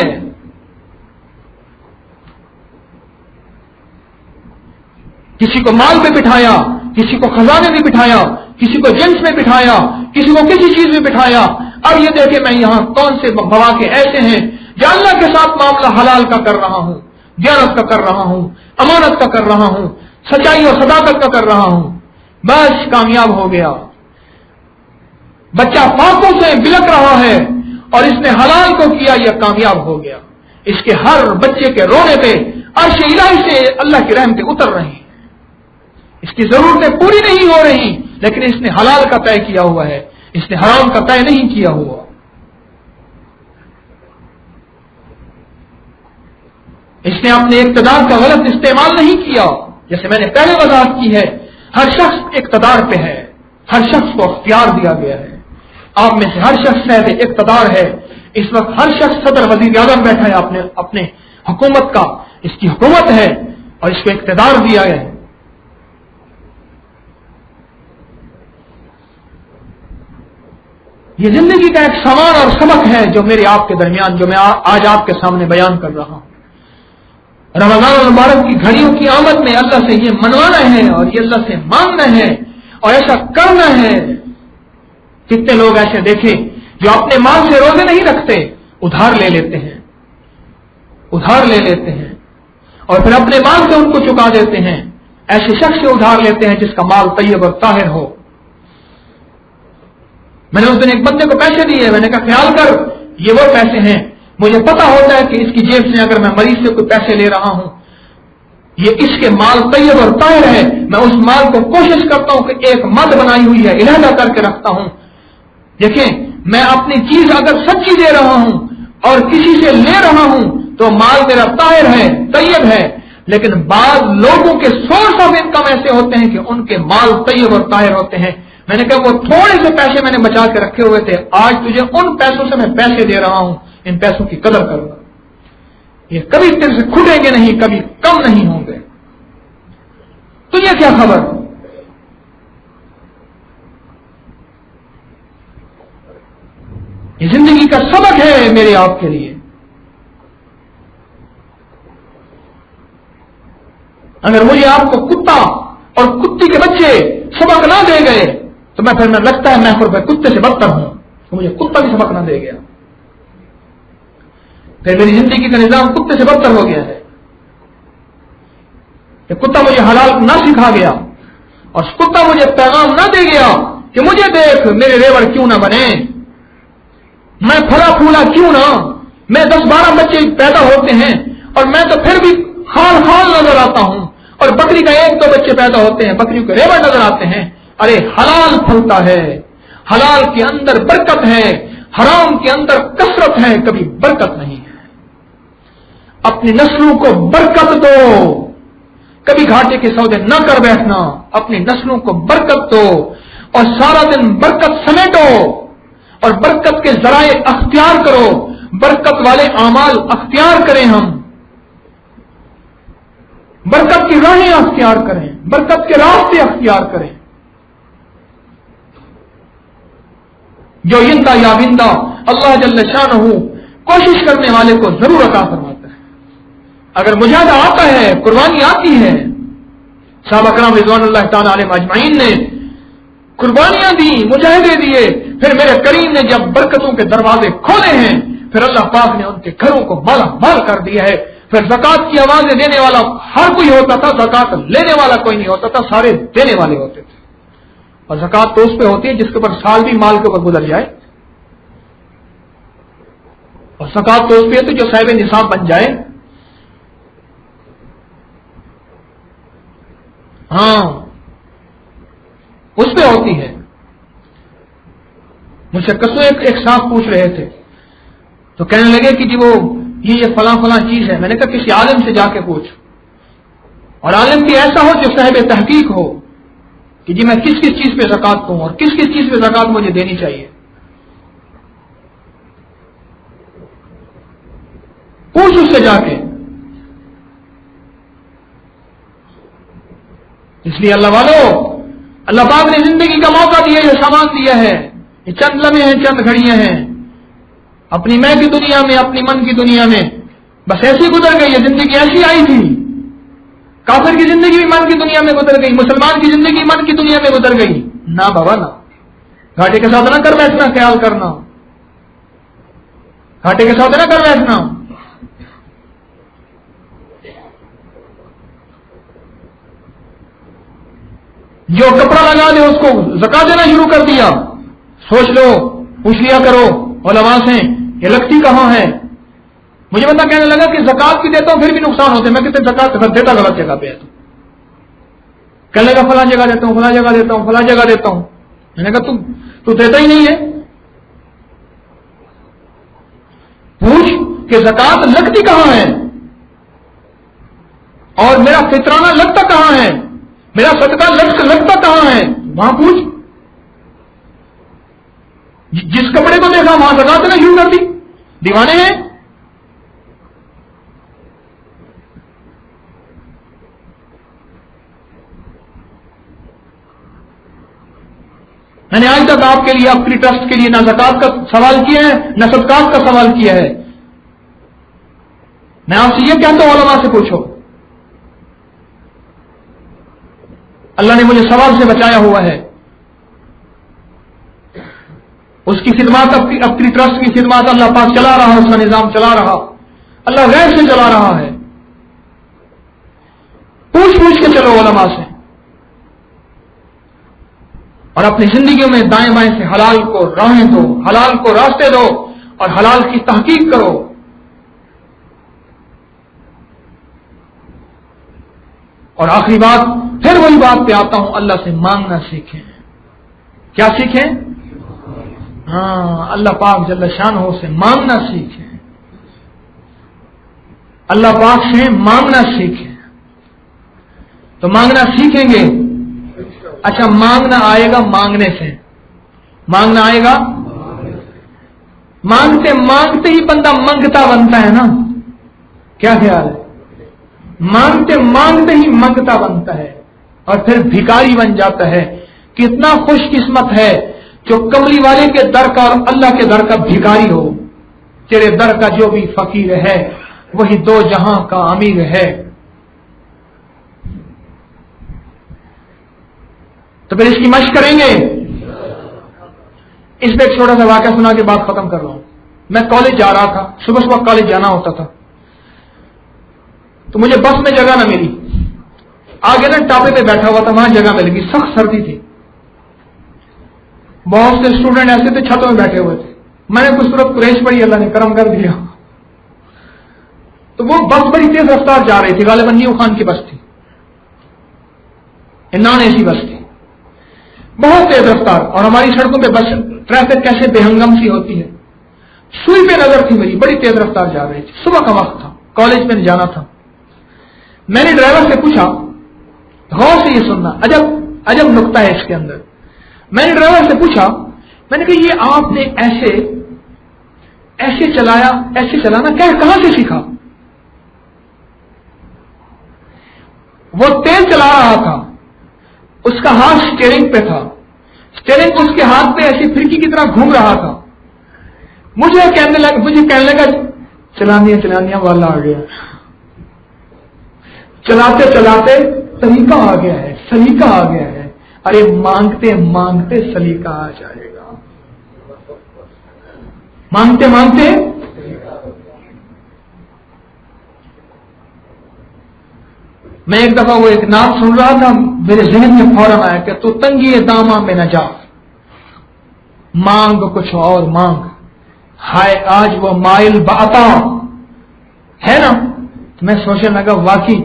کسی کو مال پہ بٹھایا، کسی کو خزانے میں بٹھایا، کسی کو جنس میں بٹھایا، کسی کو کسی چیز میں بٹھایا. اب یہ دیکھیں میں یہاں کون سے مواقع ایسے ہیں جو اللہ کے ساتھ معاملہ حلال کا کر رہا ہوں، دیانت کا کر رہا ہوں، امانت کا کر رہا ہوں، سچائی اور صداقت کا کر رہا ہوں. بس کامیاب ہو گیا. بچہ پاکوں سے بلک رہا ہے اور اس نے حلال کو کیا، یہ کامیاب ہو گیا. اس کے ہر بچے کے رونے پہ عرش الہی سے اللہ کی رحمتیں اتر رہی ہیں. اس کی ضرورتیں پوری نہیں ہو رہی لیکن اس نے حلال کا طے کیا ہوا ہے، اس نے حرام کا طے نہیں کیا ہوا۔ اس نے اپنے اقتدار کا غلط استعمال نہیں کیا۔ جیسے میں نے پہلے وضاحت کی ہے، ہر شخص اقتدار پہ ہے، ہر شخص کو اختیار دیا گیا ہے۔ آپ میں سے ہر شخص صاحب اقتدار ہے۔ اس وقت ہر شخص صدر وزیر اعظم بیٹھا ہے اپنے حکومت کا، اس کی حکومت ہے اور اس کو اقتدار دیا گیا ہے۔ یہ زندگی کا ایک سامان اور سبق ہے جو میرے آپ کے درمیان، جو میں آج آپ کے سامنے بیان کر رہا ہوں۔ رمضان المبارک کی گھڑیوں کی آمد میں اللہ سے یہ منوانا ہے اور یہ اللہ سے مانگنا ہے اور ایسا کرنا ہے۔ کتنے لوگ ایسے دیکھیں جو اپنے مال سے روزے نہیں رکھتے، ادھار لے لیتے ہیں، ادھار لے لیتے ہیں اور پھر اپنے مال سے ان کو چکا دیتے ہیں۔ ایسے شخص سے ادھار لیتے ہیں جس کا مال طیب اور طاہر ہو۔ میں نے اس دن ایک بندے کو پیسے دیے، میں نے کہا خیال کر یہ وہ پیسے ہیں، مجھے پتا ہوتا ہے کہ اس کی جیب سے اگر میں مریض سے کوئی پیسے لے رہا ہوں، یہ اس کے مال طیب اور طاہر ہے، میں اس مال کو کوشش کرتا ہوں کہ ایک مد بنائی ہوئی ہے علیحدہ کر کے رکھتا ہوں۔ دیکھیں میں اپنی چیز اگر سچی دے رہا ہوں اور کسی سے لے رہا ہوں تو مال میرا طاہر ہے، طیب ہے، لیکن بعض لوگوں کے سورس آف انکم ایسے ہوتے ہیں کہ ان کے مال طیب اور طاہر ہوتے ہیں۔ میں نے کہا وہ تھوڑے سے پیسے میں نے بچا کے رکھے ہوئے تھے، آج تجھے ان پیسوں سے میں پیسے دے رہا ہوں، ان پیسوں کی قدر کروں گا، یہ کبھی تیرے سے کھٹیں گے نہیں، کبھی کم نہیں ہوں گے۔ تجھے کیا خبر؟ یہ زندگی کا سبق ہے میرے آپ کے لیے۔ اگر مجھے آپ کو کتا اور کتی کے بچے سبق نہ دے گئے تو میں لگتا ہے میں کتے سے بدتر ہوں، تو مجھے کتا بھی سبق نہ دے گیا، پھر میری زندگی کا نظام کتے سے بدتر ہو گیا ہے کہ کتا مجھے حلال نہ سکھا گیا اور کتا مجھے پیغام نہ دے گیا کہ مجھے دیکھ میرے ریوڑ کیوں نہ بنے، میں پھلا پھولا کیوں نہ، میں 10-12 بچے پیدا ہوتے ہیں اور میں تو پھر بھی خال نظر آتا ہوں، اور بکری کا 1-2 بچے پیدا ہوتے ہیں، بکریوں کے ریوڑ نظر آتے ہیں۔ ارے حلال پھلتا ہے، حلال کے اندر برکت ہے، حرام کے اندر کثرت ہے، کبھی برکت نہیں ہے۔ اپنی نسلوں کو برکت دو، کبھی گھاٹے کے سودے نہ کر بیٹھنا، اپنی نسلوں کو برکت دو اور سارا دن برکت سمیٹو اور برکت کے ذرائع اختیار کرو، برکت والے اعمال اختیار کریں، ہم برکت کی راہیں اختیار کریں، برکت کے راستے اختیار کریں۔ جو یندہ یا بندہ اللہ جل شانہ کوشش کرنے والے کو ضرور عطا فرماتا ہے۔ اگر مجاہدہ آتا ہے، قربانی آتی ہے، صحابہ کرام رضوان اللہ تعالی علیہم اجمعین نے قربانیاں دی، مجاہدے دیے، پھر میرے کریم نے جب برکتوں کے دروازے کھولے ہیں پھر اللہ پاک نے ان کے گھروں کو مالا مال کر دیا ہے۔ پھر زکات کی آوازیں دینے والا ہر کوئی ہوتا تھا، زکات لینے والا کوئی نہیں ہوتا تھا، سارے دینے والے ہوتے تھے۔ اور زکات تو اس پہ ہوتی ہے جس کے اوپر سال بھی مال کے اوپر گزر جائے، اور زکات تو اس پہ ہوتی ہے جو صاحب نصاب بن جائے۔ ہاں اس پہ ہوتی ہے۔ مجھ سے کسو ایک صاحب پوچھ رہے تھے تو کہنے لگے کہ جی وہ یہ فلاں چیز ہے۔ میں نے کہا کسی عالم سے جا کے پوچھ، اور عالم بھی ایسا ہو جو صاحب تحقیق ہو کہ جی میں کس کس چیز پہ زکات دوں اور کس کس چیز پہ زکات مجھے دینی چاہیے۔ پوچھ اس سے جا کے۔ اس لیے اللہ والو، اللہ پاک نے زندگی کا موقع دیا ہے، سامان دیا ہے، یہ چند لمحے ہیں، چند گھڑیاں ہیں، اپنی میں کی دنیا میں، اپنی من کی دنیا میں بس ایسی گزر گئی ہے۔ زندگی ایسی آئی تھی، کافر کی زندگی بھی من کی دنیا میں گزر گئی، مسلمان کی زندگی من کی دنیا میں گزر گئی۔ نہ بابا نہ، گھاٹے کے ساتھ نہ کر بیٹھنا، خیال کرنا، گھاٹے کے ساتھ نہ کر بیٹھنا۔ جو کپڑا لگا دے اس کو زکات دینا شروع کر دیا، سوچ لو، پوچھ لیا کرو علماء سے یہ لگتی کہاں ہے۔ مجھے بندہ کہنے لگا کہ زکات بھی دیتا ہوں پھر بھی نقصان ہوتے، میں کہتے زکات دیتا غلط جگہ پہ ہے تو کہنے لگا فلاں جگہ دیتا ہوں، فلاں جگہ دیتا ہوں، فلاں جگہ دیتا ہوں. میں نے کہا تو دیتا ہی نہیں ہے. پوچھ کہ زکات لگتی کہاں ہے اور میرا فطرانہ لگتا کہاں ہے، میرا صدقہ لگتا کہاں ہے، وہاں پوچھ. جس کپڑے کو دیکھا وہاں زکات دینا شروع کر دی. دیوانے ہیں. میں نے آج تک آپ کے لیے اپنی ٹرسٹ کے لیے نہ زکات کا سوال کیا ہے نہ صدقات کا سوال کیا ہے. میں آپ سے یہ کہتا ہوں علماء سے پوچھو. اللہ نے مجھے سوال سے بچایا ہوا ہے. اس کی خدمات اپنی ٹرسٹ کی خدمات اللہ پاک چلا رہا، اس کا نظام چلا رہا، اللہ غیر سے چلا رہا ہے. پوچھ کے چلو علماء سے، اور اپنی زندگیوں میں دائیں بائیں سے حلال کو راہیں دو، حلال کو راستے دو، اور حلال کی تحقیق کرو. اور آخری بات، پھر وہی بات پہ آتا ہوں، اللہ سے مانگنا سیکھیں. کیا سیکھیں؟ ہاں، اللہ پاک جل شانہ سے مانگنا سیکھیں. اللہ پاک سے مانگنا سیکھیں. تو مانگنا سیکھیں گے. اچھا، مانگنا آئے گا مانگنے سے. مانگنا آئے گا مانگتے مانگتے ہی بندہ منگتا بنتا ہے نا. کیا خیال ہے؟ مانگتے مانگتے ہی منگتا بنتا ہے اور پھر بھکاری بن جاتا ہے. کتنا خوش قسمت ہے جو کملی والے کے در کا اور اللہ کے در کا بھکاری ہو. تیرے در کا جو بھی فقیر ہے وہی دو جہاں کا امیر ہے. تو پھر اس کی مشق کریں گے. اس پہ ایک چھوٹا سا واقعہ سنا کے بات ختم کر رہا ہوں. میں کالج جا رہا تھا، صبح کالج جانا ہوتا تھا، تو مجھے بس میں جگہ نہ ملی. آگے نا ٹاپے پہ بیٹھا ہوا تھا، وہاں جگہ مل گئی. سخت سردی تھی، بہت سے اسٹوڈنٹ ایسے تھے چھتوں میں بیٹھے ہوئے تھے. میں نے کچھ صورت قریش پڑھی، اللہ نے کرم کر دیا. تو وہ بس بڑی تیز رفتار جا رہی تھی، غالباً نیو خان کی بس تھی، نان اے سی بس تھی، بہت تیز رفتار. اور ہماری سڑکوں پہ بس ٹریفک کیسے بے ہنگم سی ہوتی ہے. سوئی پہ نظر تھی میری، بڑی تیز رفتار جا رہی تھی. صبح کا وقت تھا، کالج میں جانا تھا. میں نے ڈرائیور سے پوچھا، غور سے یہ سننا، عجب نقطہ ہے اس کے اندر. میں نے ڈرائیور سے پوچھا، میں نے کہا یہ آپ نے ایسے چلانا کہاں سے سیکھا؟ وہ تیز چلا رہا تھا، اس کا ہاتھ اسٹیئرنگ پہ تھا، اسٹیئرنگ اس کے ہاتھ پہ ایسی پھرکی کی طرح گھوم رہا تھا. مجھے کہنے لگا چلانیاں والا آ گیا. چلاتے چلاتے سلیقہ آ گیا ہے، سلیقہ آ گیا ہے. ارے مانگتے مانگتے سلیقہ آ جائے گا. مانگتے مانگتے میں ایک دفعہ وہ ایک نعت سن رہا تھا، میرے ذہن میں فوراً آیا کہ تو تنگی داماں میں نہ جا، مانگ کچھ اور مانگ. ہائے آج وہ مائل بعطا ہے نا. میں سوچنے لگا واقعی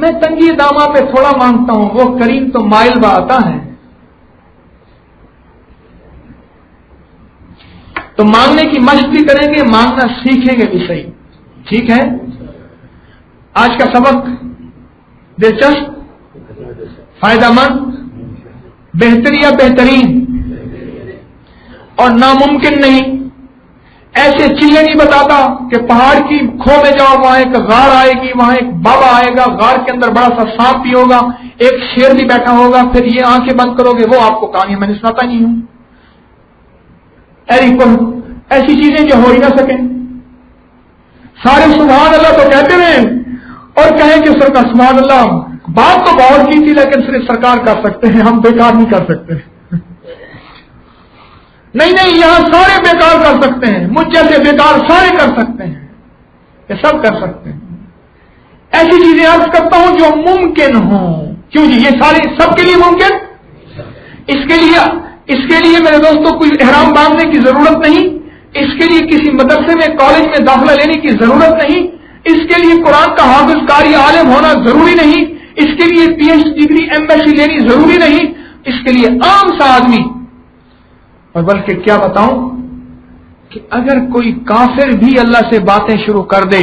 میں تنگی داماں پہ تھوڑا مانگتا ہوں، وہ کریم تو مائل بعطا ہے. تو مانگنے کی مشق بھی کریں گے، مانگنا سیکھیں گے بھی صحیح. ٹھیک ہے. آج کا سبق دلچسپ، فائدہ مند، بہتر یا بہترین اور ناممکن نہیں. ایسے چیزیں نہیں بتاتا کہ پہاڑ کی کھو میں جاؤ، وہاں ایک غار آئے گی، وہاں ایک بابا آئے گا، غار کے اندر بڑا سا سانپ بھی ہوگا، ایک شیر بھی بیٹھا ہوگا، پھر یہ آنکھیں بند کرو گے. وہ آپ کو کہانی میں نے سناتا نہیں ہوں. ایسی چیزیں جو ہو ہی نہ سکیں. سارے سبحان اللہ تو کہتے رہے اور کہیں کہ سرکار سبحان اللہ، بات تو بہت کی تھی لیکن صرف سرکار کر سکتے ہیں، ہم بیکار نہیں کر سکتے. نہیں، یہاں سارے بیکار کر سکتے ہیں، مجھ جیسے بیکار سارے کر سکتے ہیں، یہ سب کر سکتے ہیں. ایسی چیزیں عرض کرتا ہوں جو ممکن ہوں. کیوں جی؟ یہ سارے سب کے لیے ممکن. اس کے لیے میرے دوستوں کوئی احرام باندھنے کی ضرورت نہیں. اس کے لیے کسی مدرسے میں کالج میں داخلہ لینے کی ضرورت نہیں. اس کے لیے قرآن کا حافظ قاری عالم ہونا ضروری نہیں. اس کے لیے پی ایچ ڈگری ایمبیسی لینی ضروری نہیں، اس کے لیے عام سا آدمی، اور بلکہ کیا بتاؤں کہ اگر کوئی کافر بھی اللہ سے باتیں شروع کر دے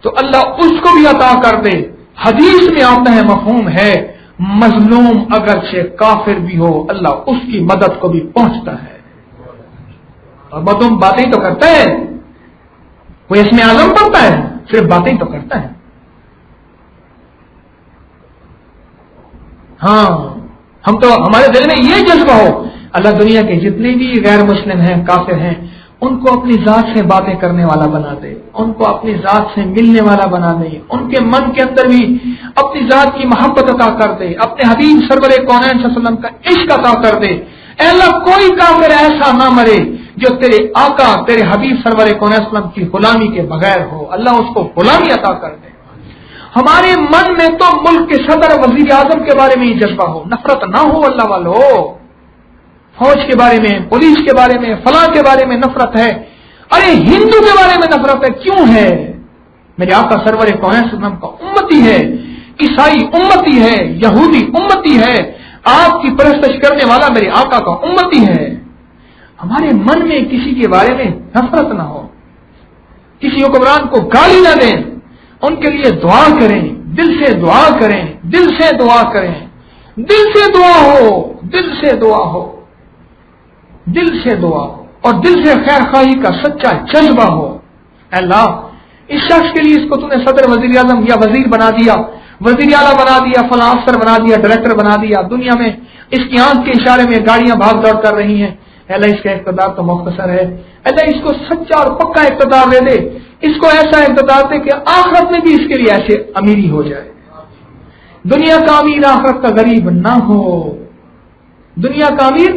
تو اللہ اس کو بھی عطا کر دے۔ حدیث میں آتا ہے، مفہوم ہے، مظلوم اگرچہ کافر بھی ہو اللہ اس کی مدد کو بھی پہنچتا ہے۔ اور مظلوم باتیں تو کرتا ہے، کوئی اس میں اعظم پڑتا ہے، صرف باتیں تو کرتا ہے۔ ہاں ہم تو ہمارے دل میں یہ جذبہ ہو، اللہ دنیا کے جتنے بھی غیر مسلم ہیں، کافر ہیں، ان کو اپنی ذات سے باتیں کرنے والا بنا دے، ان کو اپنی ذات سے ملنے والا بنا دے، ان کے من کے اندر بھی اپنی ذات کی محبت عطا کر دے، اپنے حبیب سرور کونین صلی اللہ علیہ وسلم کا عشق عطا کر دے۔ اے اللہ کوئی کافر ایسا نہ مرے جو تیرے آقا تیرے حبیب سرور کونین صلی اللہ علیہ وسلم کی غلامی کے بغیر ہو، اللہ اس کو غلامی عطا کر دے۔ ہمارے من میں تو ملک کے صدر وزیر اعظم کے بارے میں ہی جذبہ ہو، نفرت نہ ہو اللہ والو۔ فوج کے بارے میں، پولیس کے بارے میں، فلاں کے بارے میں نفرت ہے، ارے ہندو کے بارے میں نفرت ہے، کیوں ہے؟ میرے آقا سرور کونین صلی اللہ علیہ وسلم کا امتی ہے، عیسائی امتی ہے، یہودی امتی ہے، آپ کی پرستش کرنے والا میرے آقا کا امتی ہے۔ ہمارے من میں کسی کے بارے میں نفرت نہ ہو، کسی حکمران کو گالی نہ دیں، ان کے لیے دعا کریں، دل سے دعا کریں، دل سے دعا کریں، دل سے دعا ہو، دل سے دعا ہو، دل سے دعا ہو، اور دل سے خیر خواہی کا سچا جذبہ ہو۔ اے اللہ اس شخص کے لیے اس کو تو نے صدر وزیر اعظم یا وزیر بنا دیا، وزیر اعلیٰ بنا دیا، فلاں افسر بنا دیا، ڈائریکٹر بنا دیا، دنیا میں اس کی آنکھ کے اشارے میں گاڑیاں بھاگ دوڑ کر رہی ہیں۔ اے اللہ اس کا اقتدار تو مختصر ہے، اے اللہ اس کو سچا اور پکا اقتدار دے دے، اس کو ایسا اقتدار دے کہ آخرت میں بھی اس کے لیے ایسے امیری ہو جائے، دنیا کا امیر آخرت کا غریب نہ ہو، دنیا کا امیر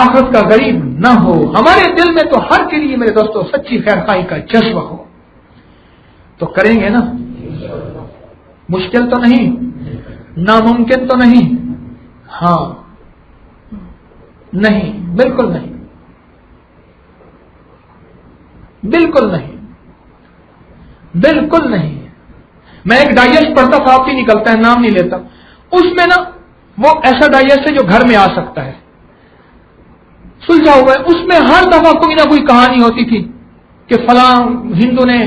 آخرت کا غریب نہ ہو۔ ہمارے دل میں تو ہر کے لیے میرے دوستوں سچی خیر خواہی کا جذبہ ہو، تو کریں گے نا؟ مشکل تو نہیں، ناممکن تو نہیں، ہاں نہیں، بالکل نہیں، بالکل نہیں، بالکل نہیں۔ میں ایک ڈائجسٹ پڑھتا تھا، آپ ہی نکلتا ہے، نام نہیں لیتا، اس میں نا وہ ایسا ڈائجسٹ ہے جو گھر میں آ سکتا ہے، سلجھا ہوا ہے، اس میں ہر دفعہ کوئی نہ کوئی کہانی ہوتی تھی کہ فلاں ہندو نے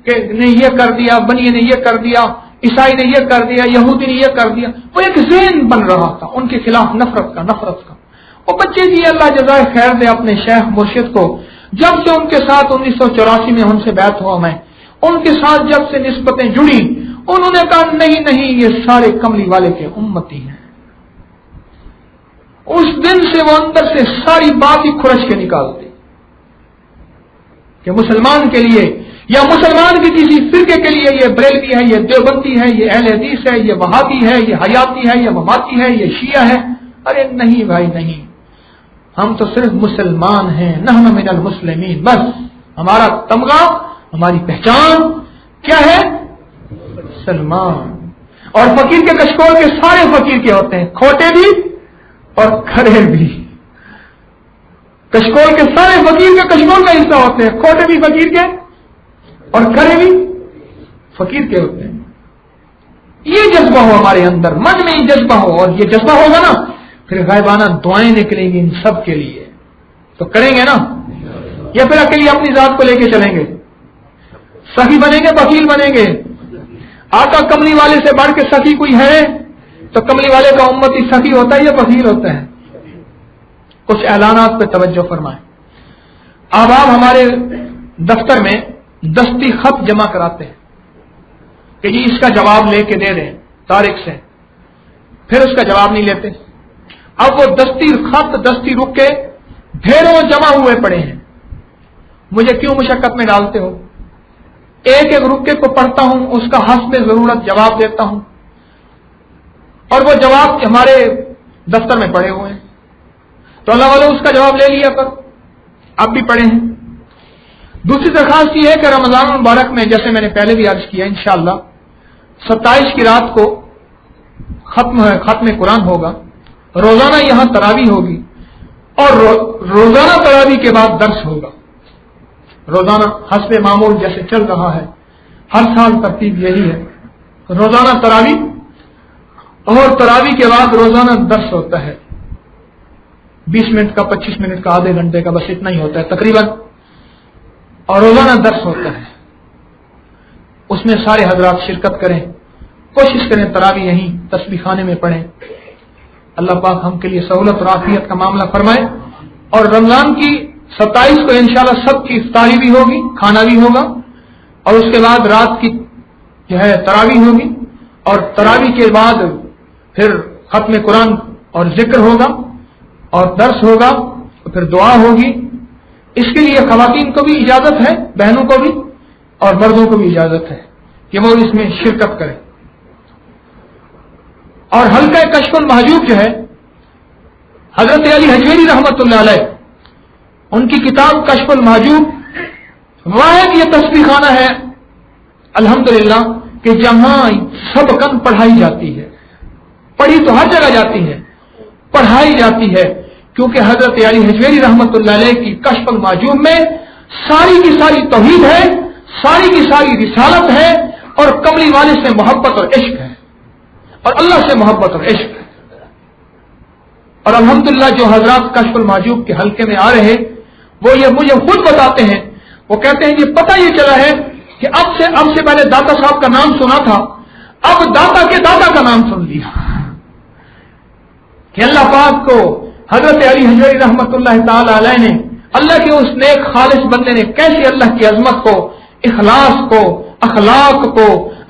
یہ کر دیا، بنی نے یہ کر دیا، عیسائی نے یہ کر دیا، یہودی نے یہ کر دیا، وہ ایک ذہن بن رہا تھا ان کے خلاف نفرت کا۔ وہ بچے جی اللہ جزائے خیر دے اپنے شیخ مرشد کو، جب سے ان کے ساتھ 1984 میں ان سے بیعت ہوا، میں ان کے ساتھ جب سے نسبتیں جڑی، انہوں نے کہا نہیں یہ سارے کملی والے کے امتی ہیں۔ اس دن سے وہ اندر سے ساری بات ہی کھرچ کے نکالتے کہ مسلمان کے لیے یا مسلمان کی کسی فرقے کے لیے یہ بریلوی ہے، یہ دیوبندی ہے، یہ اہل حدیث ہے، یہ وہابی ہے، یہ حیاتی ہے، یہ مماتی ہے، یہ شیعہ ہے۔ ارے نہیں بھائی نہیں، ہم تو صرف مسلمان ہیں، نحن من المسلمین، بس ہمارا تمغہ، ہماری پہچان کیا ہے؟ مسلمان۔ اور فقیر کے کشکول کے سارے فقیر کے ہوتے ہیں، کھوٹے بھی اور کھڑے بھی، کشکول کے سارے فقیر کے کشکول کا حصہ ہوتے ہیں، کھوٹے بھی فقیر کے اور کھڑے بھی فقیر کے ہوتے ہیں۔ یہ جذبہ ہو ہمارے اندر، من میں یہ جذبہ ہو، اور یہ جذبہ ہوگا نا پھر غائبانہ دعائیں نکلیں گی ان سب کے لیے، تو کریں گے نا؟ یا پھر اکیلے اپنی ذات کو لے کے چلیں گے؟ سخی بنیں گے، بخیل بنیں گے؟ آقا کملی والے سے بڑھ کے سخی کوئی ہے؟ تو کملی والے کا امتی سخی ہوتا ہے یا بخیل ہوتا ہے؟ کچھ اعلانات پہ توجہ فرمائیں۔ اب آپ ہمارے دفتر میں دستی خط جمع کراتے ہیں کہ جی اس کا جواب لے کے دے دیں تاریخ سے، پھر اس کا جواب نہیں لیتے۔ اب وہ دستی خط، دستی رکے ڈھیروں جمع ہوئے پڑے ہیں، مجھے کیوں مشقت میں ڈالتے ہو؟ ایک ایک رکے کو پڑھتا ہوں، اس کا حسب ضرورت جواب دیتا ہوں، اور وہ جواب ہمارے دفتر میں پڑے ہوئے ہیں، تو اللہ والوں اس کا جواب لے لیا کر، اب بھی پڑھے ہیں۔ دوسری درخواست یہ ہے کہ رمضان المبارک میں، جیسے میں نے پہلے بھی عرض کیا، انشاءاللہ 27 کی رات کو ختم قرآن ہوگا، روزانہ یہاں تراویح ہوگی، اور روزانہ تراویح کے بعد درس ہوگا، روزانہ حسب معمول جیسے چل رہا ہے، ہر سال ترتیب یہی ہے، روزانہ تراویح اور تراویح کے بعد روزانہ درس ہوتا ہے، 20 منٹ کا، 25 منٹ کا، آدھے گھنٹے کا، بس اتنا ہی ہوتا ہے تقریباً، اور روزانہ درس ہوتا ہے، اس میں سارے حضرات شرکت کریں، کوشش کریں تراویح یہیں تسبیح خانے میں پڑھیں۔ اللہ پاک ہم کے لیے سہولت اور عافیت کا معاملہ فرمائے۔ اور رمضان کی 27 کو انشاءاللہ سب کی افطاری بھی ہوگی، کھانا بھی ہوگا، اور اس کے بعد رات کی جو ہے تراویح ہوگی، اور تراویح کے بعد پھر ختم قرآن اور ذکر ہوگا اور درس ہوگا، اور پھر دعا ہوگی۔ اس کے لیے خواتین کو بھی اجازت ہے، بہنوں کو بھی اور مردوں کو بھی اجازت ہے کہ وہ اس میں شرکت کریں۔ اور حلقہ کشف المحجوب جو ہے، حضرت علی حجویری رحمۃ اللہ علیہ، ان کی کتاب کشف المحجوب واحد یہ تسبیح خانہ ہے الحمدللہ کہ جہاں سبقاً پڑھائی جاتی ہے، پڑھی تو ہر جگہ جاتی ہے، پڑھائی جاتی ہے، کیونکہ حضرت علی حجویری رحمۃ اللہ علیہ کی کشف المحجوب میں ساری کی ساری توحید ہے، ساری کی ساری رسالت ہے، اور کملی والے سے محبت اور عشق ہے، اور اللہ سے محبت اور عشق ہے۔ اور الحمدللہ جو حضرات کشف المحجوب کے حلقے میں آ رہے، وہ یہ مجھے خود بتاتے ہیں، وہ کہتے ہیں یہ پتہ یہ چلا ہے کہ اب سے پہلے داتا صاحب کا نام سنا تھا، اب داتا کے داتا کا نام سن لیا، کہ اللہ پاک کو حضرت علی حجویری رحمۃ اللہ تعالی علیہ نے، اللہ کے اس نیک خالص بندے نے کیسے اللہ کی عظمت کو، اخلاص کو، اخلاق کو،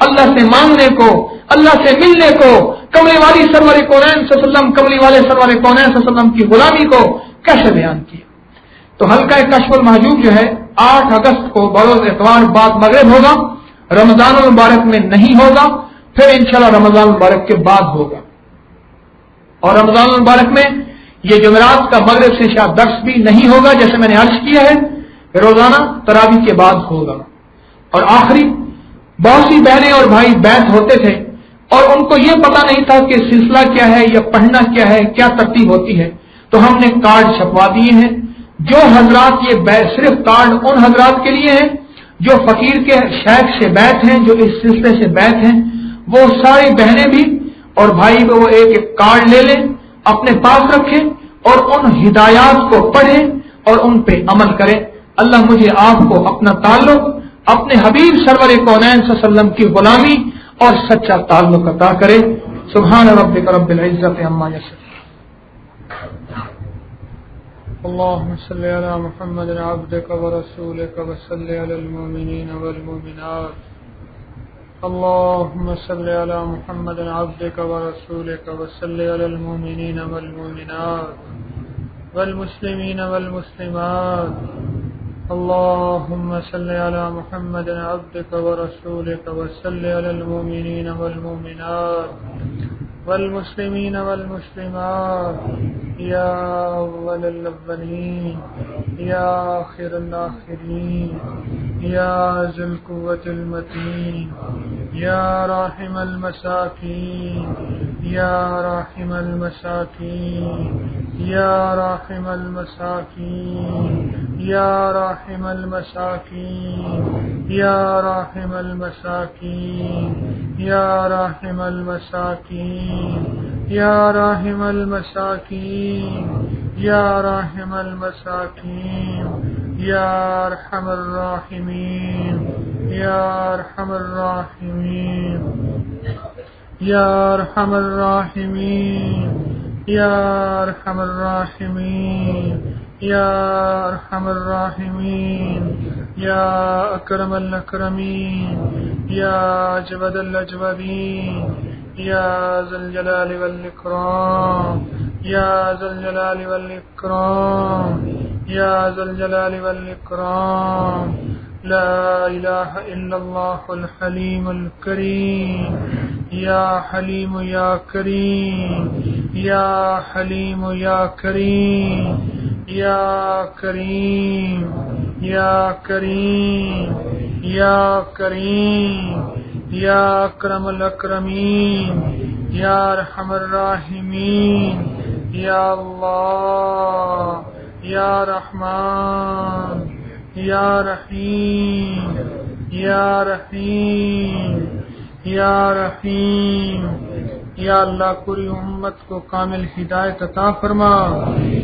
اللہ سے مانگنے کو، اللہ سے ملنے کو، کملی والی سرور کونین صلی اللہ علیہ وسلم، کملی والے سرور کونین صلی اللہ علیہ وسلم کی غلامی کو کیسے بیان کیا۔ تو حلقہ کشف المحجوب جو ہے 8 اگست کو بروز اتوار بعد مغرب ہوگا، رمضان المبارک میں نہیں ہوگا، پھر انشاءاللہ رمضان المبارک کے بعد ہوگا۔ اور رمضان المبارک میں یہ جمعرات کا مغرب سے شاید درس بھی نہیں ہوگا، جیسے میں نے عرض کیا ہے کہ روزانہ تراویح کے بعد ہوگا۔ اور آخری بہت سی بہنیں اور بھائی بیعت ہوتے تھے اور ان کو یہ پتا نہیں تھا کہ سلسلہ کیا ہے یا پڑھنا کیا ہے، کیا ترتیب ہوتی ہے، تو ہم نے کارڈ چھپوا دیے ہیں۔ جو حضرات یہ صرف کارڈ ان حضرات کے لیے ہیں جو فقیر کے شیخ سے بیعت ہیں، جو اس سلسلے سے بیعت ہیں، وہ ساری بہنیں بھی اور بھائی بھی وہ ایک ایک کارڈ لے لیں، اپنے پاس رکھیں اور ان ہدایات کو پڑھیں اور ان پہ عمل کریں۔ اللہ مجھے آپ کو اپنا تعلق اپنے حبیب سرور کونین صلی اللہ علیہ وسلم کی غلامی اور سچا تعلق عطا کرے۔ سبحان ربک رب العزت عما یصفون۔ اللهم صل على محمد عبدك ورسولك وصل على المؤمنين والمؤمنات۔ اللهم صل على محمد عبدك ورسولك وصل على المؤمنين والمؤمنات والمسلمين والمسلمات۔ اللهم صل على محمد عبدك ورسولك وصل على المؤمنين والمؤمنات والمسلمين والمسلمات، يا أول الأولين يا آخر الآخرين يا ذي القوة المتين يا راحم المساكين يا راحم المساكين يا راحم المساكين يا راحم المساكين يا راحم المساكين يا راحم المساكين يا راحم المساكين يا راحم المساكين يا أرحم الراحمين يا أرحم الراحمين يا أرحم الراحمين يا أرحم الراحمين يا أرحم الراحمين يا أكرم الأكرمين يا أجود الأجودين يا ذا الجلال والإكرام يا ذا الجلال والإكرام يا ذا الجلال والإكرام۔ لا إله إلا الله الحليم الكريم، يا حليم يا كريم يا حليم يا كريم يا كريم يا كريم يا كريم يا أكرم الأكرمين يا أرحم الراحمين، يا الله يا رحمن يا رحيم يا رحيم يا رحيم یا اللہ پوری امت کو کامل ہدایت عطا فرما۔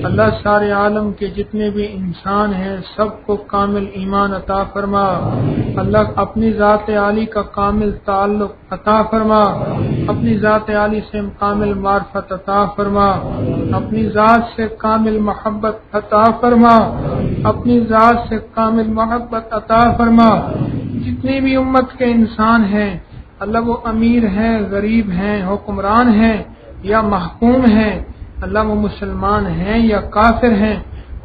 اللہ سارے عالم کے جتنے بھی انسان ہیں سب کو کامل ایمان عطا فرما۔ اللہ اپنی ذات عالی کا کامل تعلق عطا فرما، اپنی ذات عالی سے کامل معرفت عطا فرما، اپنی ذات سے کامل محبت عطا فرما، اپنی ذات سے کامل محبت عطا فرما۔ جتنی بھی امت کے انسان ہیں اللہ وہ امیر ہیں، غریب ہیں، حکمران ہیں یا محکوم ہیں، اللہ وہ مسلمان ہیں یا کافر ہیں،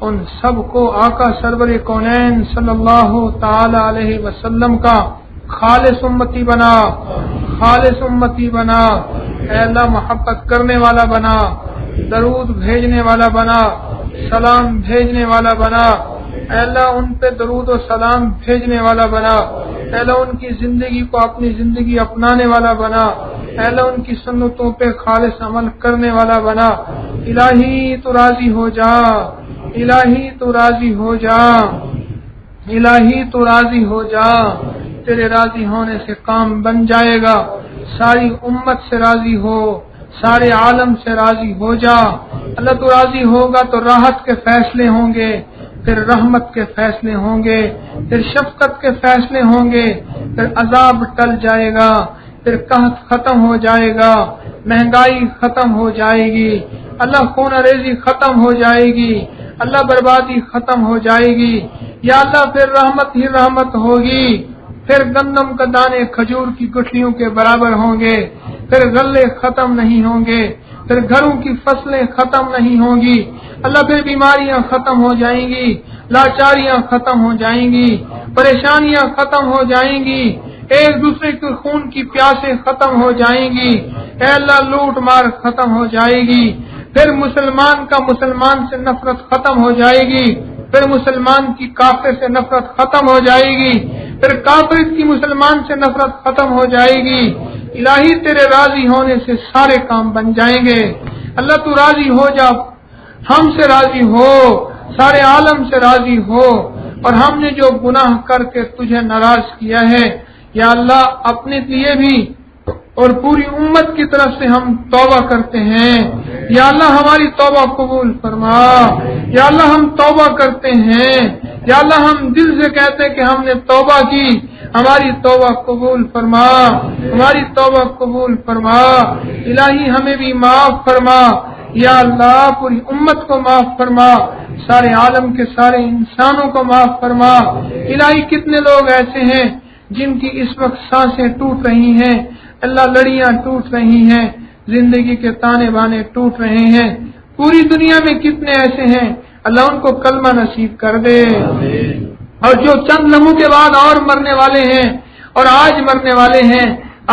ان سب کو آقا سرور کونین صلی اللہ تعالی علیہ وسلم کا خالص امتی بنا، خالص امتی بنا۔ اے اللہ محبت کرنے والا بنا، درود بھیجنے والا بنا، سلام بھیجنے والا بنا۔ اے اللہ ان پہ درود و سلام بھیجنے والا بنا۔ اے اللہ ان کی زندگی کو اپنی زندگی اپنانے والا بنا۔ اے اللہ ان کی سنتوں پہ خالص عمل کرنے والا بنا۔ الہی تو راضی ہو جا، الہی تو راضی ہو جا، الہی تو راضی ہو جا۔ تیرے راضی ہونے سے کام بن جائے گا، ساری امت سے راضی ہو، سارے عالم سے راضی ہو جا۔ اللہ تو راضی ہوگا تو راحت کے فیصلے ہوں گے، پھر رحمت کے فیصلے ہوں گے، پھر شفقت کے فیصلے ہوں گے، پھر عذاب ٹل جائے گا، پھر قحط ختم ہو جائے گا، مہنگائی ختم ہو جائے گی، اللہ خون ریزی ختم ہو جائے گی، اللہ بربادی ختم ہو جائے گی۔ یا اللہ پھر رحمت ہی رحمت ہوگی، پھر گندم کا دانے کھجور کی گٹھلیوں کے برابر ہوں گے، پھر غلے ختم نہیں ہوں گے، پھر گھروں کی فصلیں ختم نہیں ہوں گی، اللہ پھر بیماریاں ختم ہو جائیں گی، لاچاریاں ختم ہو جائیں گی، پریشانیاں ختم ہو جائیں گی، ایک دوسرے کے خون کی پیاسیں ختم ہو جائیں گی، اے اللہ لوٹ مار ختم ہو جائے گی، پھر مسلمان کا مسلمان سے نفرت ختم ہو جائے گی، پھر مسلمان کی کافر سے نفرت ختم ہو جائے گی، پھر کافر کی مسلمان سے نفرت ختم ہو جائے گی۔ الہی تیرے راضی ہونے سے سارے کام بن جائیں گے۔ اللہ تو راضی ہو جا، ہم سے راضی ہو، سارے عالم سے راضی ہو، اور ہم نے جو گناہ کر کے تجھے ناراض کیا ہے یا اللہ اپنے لیے بھی اور پوری امت کی طرف سے ہم توبہ کرتے ہیں، یا اللہ ہماری توبہ قبول فرما۔ یا اللہ ہم توبہ کرتے ہیں، یا اللہ ہم دل سے کہتے ہیں کہ ہم نے توبہ کی، ہماری توبہ قبول فرما، ہماری توبہ قبول فرما۔ الہی ہمیں بھی معاف فرما، یا اللہ پوری امت کو معاف فرما، سارے عالم کے سارے انسانوں کو معاف فرما۔ الہی کتنے لوگ ایسے ہیں جن کی اس وقت سانسیں ٹوٹ رہی ہیں، اللہ لڑیاں ٹوٹ رہی ہیں، زندگی کے تانے بانے ٹوٹ رہے ہیں، پوری دنیا میں کتنے ایسے ہیں، اللہ ان کو کلمہ نصیب کر دے، اور جو چند لمحوں کے بعد اور مرنے والے ہیں اور آج مرنے والے ہیں،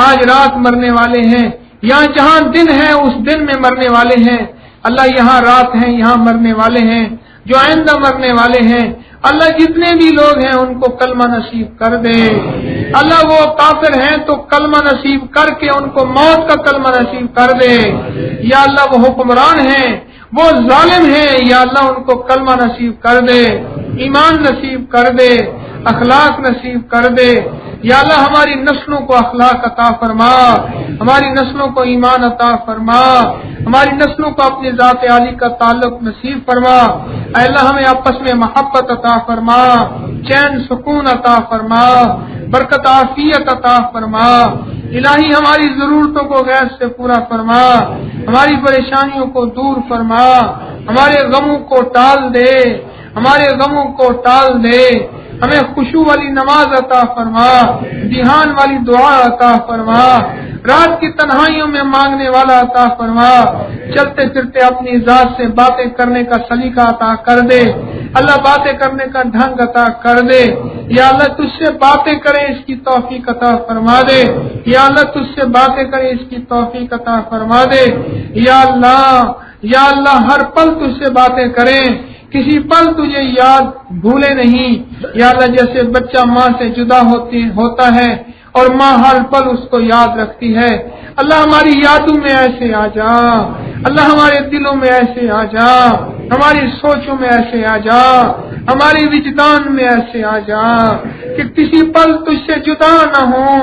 آج رات مرنے والے ہیں، یہاں جہاں دن ہے اس دن میں مرنے والے ہیں، اللہ یہاں رات ہیں یہاں مرنے والے ہیں، جو آئندہ مرنے والے ہیں، اللہ جتنے بھی لوگ ہیں ان کو کلمہ نصیب کر دے۔ اللہ وہ کافر ہیں تو کلمہ نصیب کر کے ان کو موت کا کلمہ نصیب کر دے، یا اللہ وہ حکمران ہیں، وہ ظالم ہیں، یا اللہ ان کو کلمہ نصیب کر دے، ایمان نصیب کر دے، اخلاق نصیب کر دے، یا اللہ ہماری نسلوں کو اخلاق عطا فرما، ہماری نسلوں کو ایمان عطا فرما، ہماری نسلوں کو اپنی ذات عالی کا تعلق نصیب فرما۔ اے اللہ ہمیں آپس میں محبت عطا فرما، چین سکون عطا فرما، برکت عافیت عطا فرما۔ الہی ہماری ضرورتوں کو غیر سے پورا فرما، ہماری پریشانیوں کو دور فرما، ہمارے غموں کو ٹال دے، ہمارے غموں کو ٹال دے، ہمیں خشوع والی نماز عطا فرما، دھیان والی دعا عطا فرما، رات کی تنہائیوں میں مانگنے والا عطا فرما، چلتے پھرتے اپنی ذات سے باتیں کرنے کا سلیقہ عطا کر دے، اللہ باتیں کرنے کا ڈھنگ عطا کر دے، یا اللہ تجھ سے باتیں کریں اس کی توفیق عطا فرما دے، یا اللہ تجھ سے باتیں کریں اس کی توفیق عطا فرما دے، یا اللہ ہر پل تجھ سے باتیں کریں، کسی پل تجھے یاد بھولے نہیں، یا اللہ جیسے بچہ ماں سے جدا ہوتا ہے اور ماں ہر پل اس کو یاد رکھتی ہے، اللہ ہماری یادوں میں ایسے آ جا، اللہ ہمارے دلوں میں ایسے آ جا، ہماری سوچوں میں ایسے آ جا، ہماری وجدان میں ایسے آ جا کہ کسی پل تجھ سے جدا نہ ہو،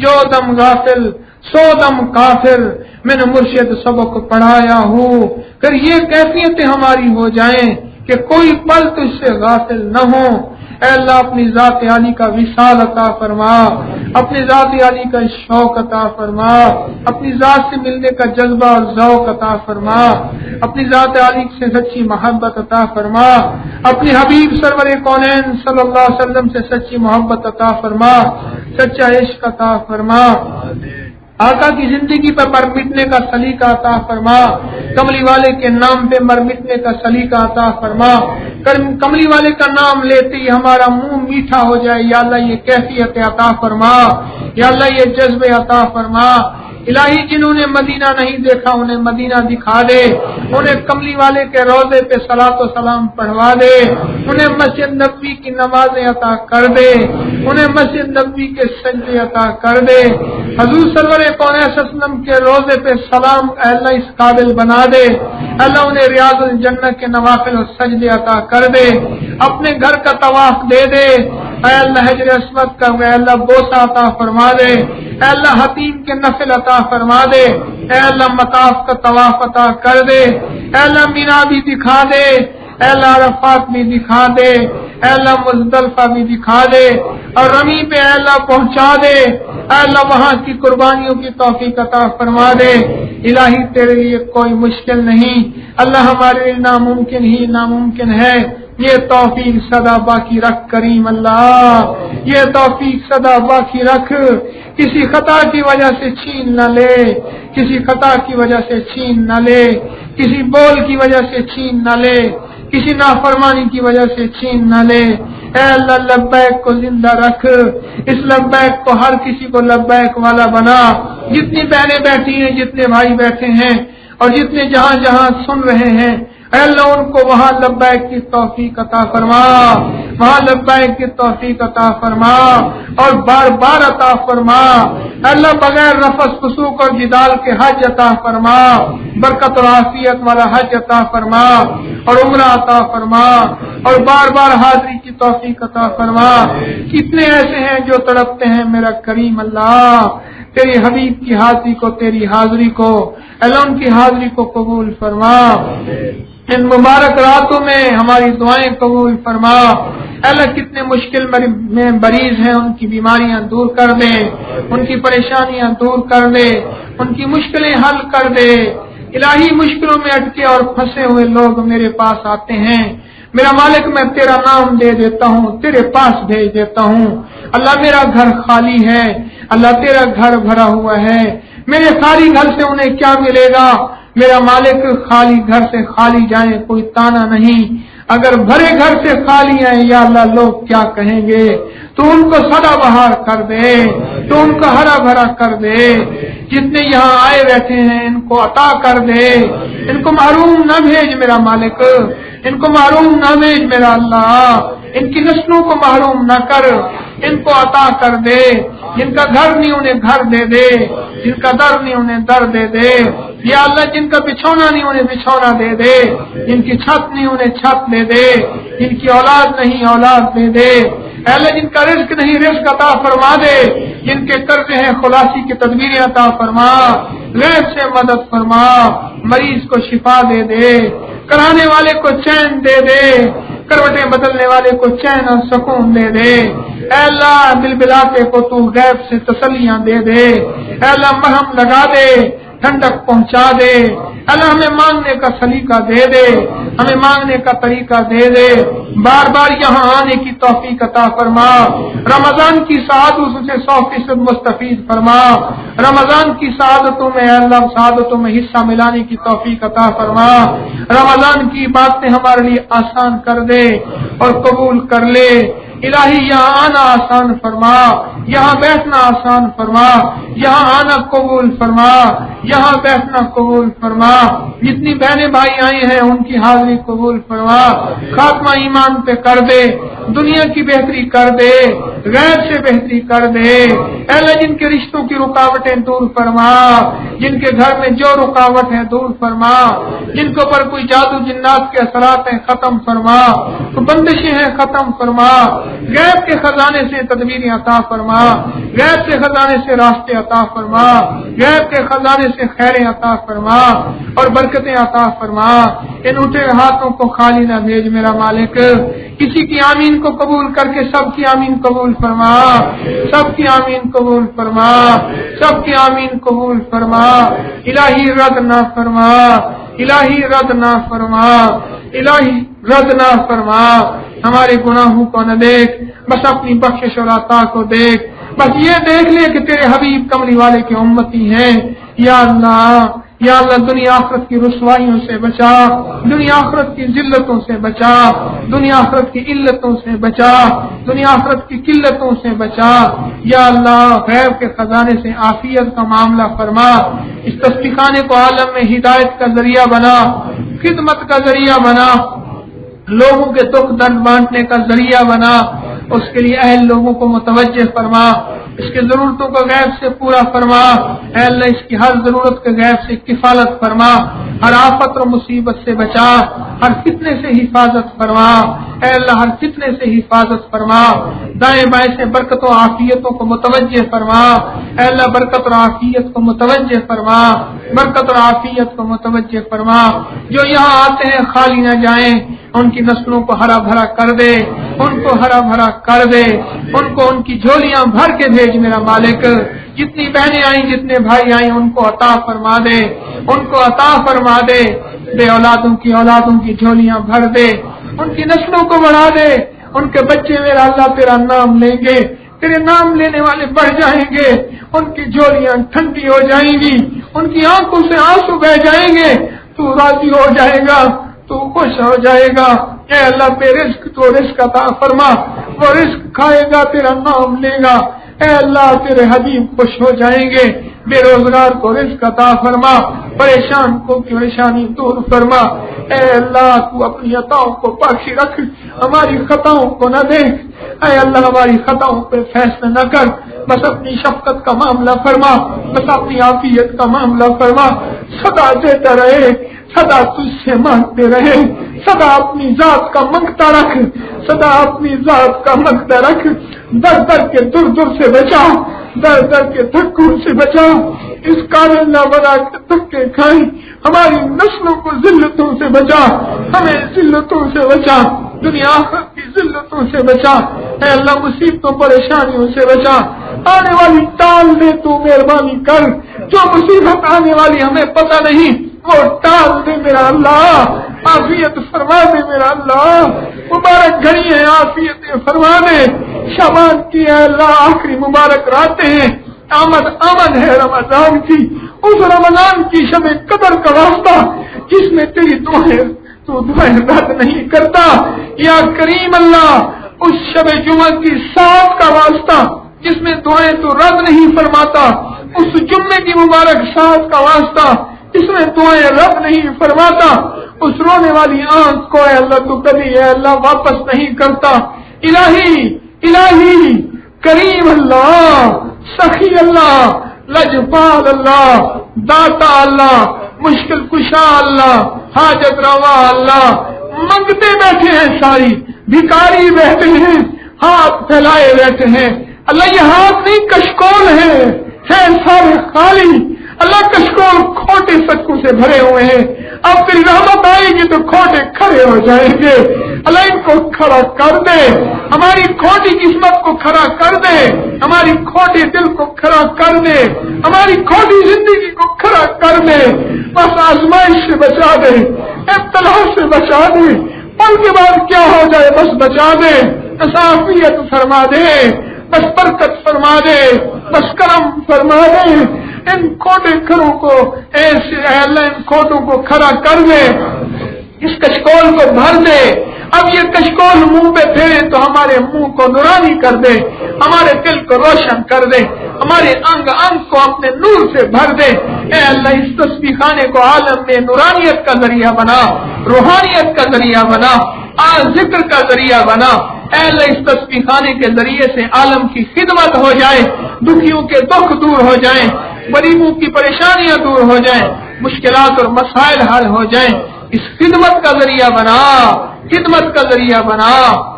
جو دم غافل سو دم کافر، میں نے مرشد سبق پڑھایا ہوں، پھر یہ کیفیتیں ہماری ہو جائیں کہ کوئی پل تو اس سے غافل نہ ہو۔ اے اللہ اپنی ذات عالی کا وصال عطا فرما، اپنی ذات عالی کا شوق عطا فرما، اپنی ذات سے ملنے کا جذبہ اور ذوق عطا فرما، اپنی ذات عالی سے سچی محبت عطا فرما، اپنی حبیب سرور کونین صلی اللہ علیہ وسلم سے سچی محبت عطا فرما، سچا عشق عطا فرما، آقا کی زندگی پر مر مٹنے کا سلیقہ عطا فرما، کملی والے کے نام پہ مر مٹنے کا سلیقہ عطا فرما، کملی والے کا نام لیتے ہی ہمارا منہ میٹھا ہو جائے، یا اللہ یہ کیفیت عطا فرما، یا اللہ یہ جذبے عطا فرما۔ الہی جنہوں نے مدینہ نہیں دیکھا انہیں مدینہ دکھا دے، انہیں کملی والے کے روضے پہ صلاۃ و سلام پڑھوا دے، انہیں مسجد نبوی کی نمازیں عطا کر دے، انہیں مسجد نبوی کے سجدے عطا کر دے، حضور سرور کونین صلی اللہ علیہ وسلم کے روضے پہ سلام اے اللہ اس قابل بنا دے، اللہ انہیں ریاض الجنہ کے نوافل و سجدے عطا کر دے، اپنے گھر کا طواف دے دے، اے اللہ حجر اسود کا اے اللہ بوسہ عطا فرما دے، اے اللہ حتیم کے نفل عطا فرما دے، اے اللہ مطاف کا طواف عطا کر دے، اے اللہ مینا بھی دکھا دے، اے اللہ عرفات بھی دکھا دے، اے اللہ مزدلفہ بھی دکھا دے، اور رمی پہ اے اللہ پہنچا دے، اے اللہ وہاں کی قربانیوں کی توفیق عطا فرما دے۔ الہی تیرے لیے کوئی مشکل نہیں، اللہ ہمارے لیے ناممکن ہی ناممکن ہے، یہ توفیق سدا باقی رکھ کریم اللہ، یہ توفیق سدا باقی رکھ، کسی خطا کی وجہ سے چھین نہ لے، کسی خطا کی وجہ سے چھین نہ لے، کسی بول کی وجہ سے چھین نہ لے، کسی نافرمانی کی وجہ سے چھین نہ لے۔ اے اللہ لبیک کو زندہ رکھ، اس لبیک کو ہر کسی کو لبیک والا بنا، جتنی بہنیں بیٹھی ہیں، جتنے بھائی بیٹھے ہیں، اور جتنے جہاں جہاں سن رہے ہیں، اے اللہ ان کو وہاں لبیک کی توفیق عطا فرما، وہاں لبیک کی توفیق عطا فرما اور بار بار عطا فرما۔ اے اللہ بغیر رفث فسوق اور جدال کے حج عطا فرما، برکت اور عافیت والا حج عطا فرما اور عمرہ عطا فرما اور بار بار حاضری کی توفیق عطا فرما۔ کتنے ایسے ہیں جو تڑپتے ہیں میرا کریم اللہ، تیری حبیب کی حاضری کو، تیری حاضری کو، اللہ ان کی حاضری کو قبول فرما، ان مبارک راتوں میں ہماری دعائیں قبول فرما۔ اللہ کتنے مشکل میں مریض ہیں، ان کی بیماریاں دور کر دے، ان کی پریشانیاں دور کر دے، ان کی مشکلیں حل کر دے۔ الہی مشکلوں میں اٹکے اور پھنسے ہوئے لوگ میرے پاس آتے ہیں، میرا مالک میں تیرا نام دے دیتا ہوں، تیرے پاس بھیج دیتا ہوں۔ اللہ میرا گھر خالی ہے، اللہ تیرا گھر بھرا ہوا ہے، میرے خالی گھر سے انہیں کیا ملے گا؟ میرا مالک خالی گھر سے خالی جائیں کوئی تانا نہیں، اگر بھرے گھر سے خالی آئیں یا اللہ لوگ کیا کہیں گے؟ تو ان کو سدا بہار کر دے، تو ان کو ہرا بھرا کر دے، جتنے یہاں آئے بیٹھے ہیں ان کو عطا کر دے، ان کو محروم نہ بھیج میرا مالک، ان کو محروم نہ بھیج میرا اللہ، ان کی نسلوں کو محروم نہ کر، ان کو عطا کر دے، جن کا گھر نہیں انہیں گھر دے دے، جن کا در نہیں انہیں در دے دے، یا اللہ جن کا بچھونا نہیں انہیں بچھونا دے دے، جن کی چھت نہیں انہیں چھت دے دے، جن کی اولاد نہیں اولاد دے دے، اے اللہ جن کا رزق نہیں رزق عطا فرما دے، جن کے قرضے ہیں خلاصی کی تدبیریں عطا فرما، غیب سے مدد فرما، مریض کو شفا دے دے، کرانے والے کو چین دے دے، کروٹیں بدلنے والے کو چین اور سکون دے دے، اے اللہ دل بلاتے کو تو غیب سے تسلیاں دے دے، اے اللہ مرہم لگا دے، ٹھنڈک پہنچا دے، اللہ ہمیں مانگنے کا سلیقہ دے دے، ہمیں مانگنے کا طریقہ دے دے، بار بار یہاں آنے کی توفیق عطا فرما، رمضان کی سعادت سے 100% مستفید فرما، رمضان کی سعادتوں میں اللہ سعادتوں میں حصہ ملانے کی توفیق عطا فرما، رمضان کی باتیں ہمارے لیے آسان کر دے اور قبول کر لے۔ الہی یہاں آنا آسان فرما، یہاں بیٹھنا آسان فرما، یہاں آنا قبول فرما، یہاں بیٹھنا قبول فرما، جتنی بہنیں بھائی آئے ہیں ان کی حاضری قبول فرما، خاتمہ ایمان پہ کر دے، دنیا کی بہتری کر دے، غیر سے بہتری کر دے، اے اللہ جن کے رشتوں کی رکاوٹیں دور فرما، جن کے گھر میں جو رکاوٹ ہے دور فرما، جن کے اوپر کوئی جادو جنات کے اثرات ہیں ختم فرما، بندشیں ہیں ختم فرما، غیب کے خزانے سے تدبیریں عطا فرما، غیب کے خزانے سے راستے عطا فرما، غیب کے خزانے سے خیریں عطا فرما اور برکتیں عطا فرما۔ ان اٹھے ہاتھوں کو خالی نہ بھیج میرا مالک، کسی کی آمین کو قبول کر کے سب کی آمین قبول فرما، سب کی آمین قبول فرما، سب کی آمین قبول فرما۔ الہی رد نہ فرما، الہی رد نہ فرما، الہی رد نہ فرما۔ ہمارے گناہوں کو نہ دیکھ، بس اپنی بخشش اور عطا کو دیکھ، بس یہ دیکھ لے کہ تیرے حبیب کملی والے کے امتی ہیں۔ یا اللہ، یا اللہ، دنیا آخرت کی رسوائیوں سے بچا، دنیا آخرت کی ذلتوں سے بچا، دنیا آخرت کی علتوں سے بچا، دنیا آخرت کی قلتوں سے بچا۔ یا اللہ، غیب کے خزانے سے عافیت کا معاملہ فرما، اس تصدیق خانے کو عالم میں ہدایت کا ذریعہ بنا، خدمت کا ذریعہ بنا، لوگوں کے دکھ درد بانٹنے کا ذریعہ بنا۔ اس کے لیے اہل لوگوں کو متوجہ فرما، اس کی ضرورتوں کو غیب سے پورا فرما۔ اے اللہ، اس کی ہر ضرورت کے غیب سے کفالت فرما، ہر آفت اور مصیبت سے بچا، ہر فتنے سے حفاظت فرما۔ اے اللہ، ہر فتنے سے حفاظت فرما، دائیں بائیں سے برکت و عافیتوں کو متوجہ فرما۔ اے اللہ، برکت اور عافیت کو متوجہ فرما، برکت اور عافیت کو متوجہ فرما۔ جو یہاں آتے ہیں خالی نہ جائیں، ان کی نسلوں کو ہرا بھرا کر دے، ان کو ہرا بھرا کر دے، ان کو ان کی جھولیاں بھر کے بھیج میرا مالک۔ جتنی بہنیں آئیں، جتنے بھائی آئیں، ان کو عطا فرما دے، ان کو عطا فرما دے۔ بے اولادوں کی جھولیاں بھر دے، ان کی نسلوں کو بڑھا دے۔ ان کے بچے میرا اللہ تیرا نام لیں گے، تیرے نام لینے والے بڑھ جائیں گے، ان کی جھولیاں ٹھنڈی ہو جائیں گی، ان کی آنکھوں سے آنسو بہ جائیں گے۔ تو راضی ہو جائے گا، تو خوش ہو جائے گا۔ اے اللہ، بے رزق تو رزق عطا فرما، وہ رزق کھائے گا تیرا نام لے گا۔ اے اللہ، تیرے حبیب خوش ہو جائیں گے۔ بے روزگار کو رزق عطا فرما، پریشان کو پریشانی دور فرما۔ اے اللہ، تو اپنی عطاؤں کو باقی رکھ، ہماری خطاؤں کو نہ دیکھ۔ اے اللہ، ہماری خطاؤں پہ فیصلہ نہ کر، بس اپنی شفقت کا معاملہ فرما، بس اپنی عافیت کا معاملہ فرما۔ سدا دیتا رہے، سدا تجھ سے مانگتے رہے، سدا اپنی ذات کا منگتا رکھ، سدا اپنی ذات کا منگتا رکھ۔ در در کے دور دور سے بچا، در در کے دھکوں سے بچا، اس قابل نہ بنا کے دھکے کھائیں۔ ہماری نسلوں کو ذلتوں سے بچا، ہمیں ذلتوں سے بچا، دنیا آخرت کی ذلتوں سے بچا۔ اے اللہ، مصیبتوں پریشانیوں سے بچا، آنے والی ٹال دے تو مہربانی کر۔ جو مصیبت آنے والی ہمیں پتہ نہیں، وہ ٹال دے میرا اللہ، عافیت فرما دے میرا اللہ۔ مبارک گھڑی ہے، عافیت فرما دے۔ شعبان کی اے اللہ آخری مبارک راتیں ہیں، آمد ہے رمضان کی، اس رمضان کی شب قدر کا واسطہ جس میں تیری دعائیں رد نہیں کرتا۔ یا کریم اللہ، اس شب جمعہ کی سات کا واسطہ جس میں دعائیں تو رد نہیں فرماتا، اس جمعے کی مبارک سات کا واسطہ اس میں دعائیں رد نہیں فرماتا۔ اس رونے والی آنکھ کو اے اللہ تو کبھی اے اللہ واپس نہیں کرتا۔ الہی، الہی، کریم اللہ، سخی اللہ، لجپال اللہ، داتا اللہ، مشکل کشا اللہ، حاجت روا اللہ۔ منگتے بیٹھے ہیں ساری، بھکاری بیٹھے ہیں، ہاتھ پھیلائے بیٹھے ہیں۔ اللہ، یہ ہاتھ نہیں کشکول ہے سارے خالی۔ اللہ، کشکول کھوٹے سچوں سے بھرے ہوئے ہیں، اب تیری رحمت آئے گی تو کھوٹے کھڑے ہو جائیں گے۔ اللہ، ان کو کھڑا کر دے، ہماری کھوٹی قسمت کو کھڑا کر دے، ہماری کھوٹے دل کو کھڑا کر دے، ہماری کھوٹی زندگی کو کھڑا کر دے۔ بس آزمائش سے بچا دے، ابتلا سے بچا دے، پل کے بعد کیا ہو جائے بس بچا دے، بس عافیت فرما دے، بس برکت فرما دے، بس کرم فرما دے۔ ان کھوٹے گھروں کو ایسے اے اللہ، ان کھوٹوں کو کھڑا کر دے، اس کشکول کو بھر دے۔ اب یہ کشکول منہ پہ پھیرے تو ہمارے منہ کو نورانی کر دے، ہمارے دل کو روشن کر دے، ہمارے انگ انگ کو اپنے نور سے بھر دے۔ اے اللہ، اس تسبیح خانے کو عالم میں نورانیت کا ذریعہ بنا، روحانیت کا ذریعہ بنا، ذکر کا ذریعہ بنا۔ اے اللہ، اس تسبیح خانے کے ذریعے سے عالم کی خدمت ہو جائے، دکھیوں کے دکھ دور ہو جائیں، غریبوں کی پریشانیاں دور ہو جائیں، مشکلات اور مسائل حل ہو جائیں۔ اس خدمت کا ذریعہ بنا، خدمت کا ذریعہ بنا،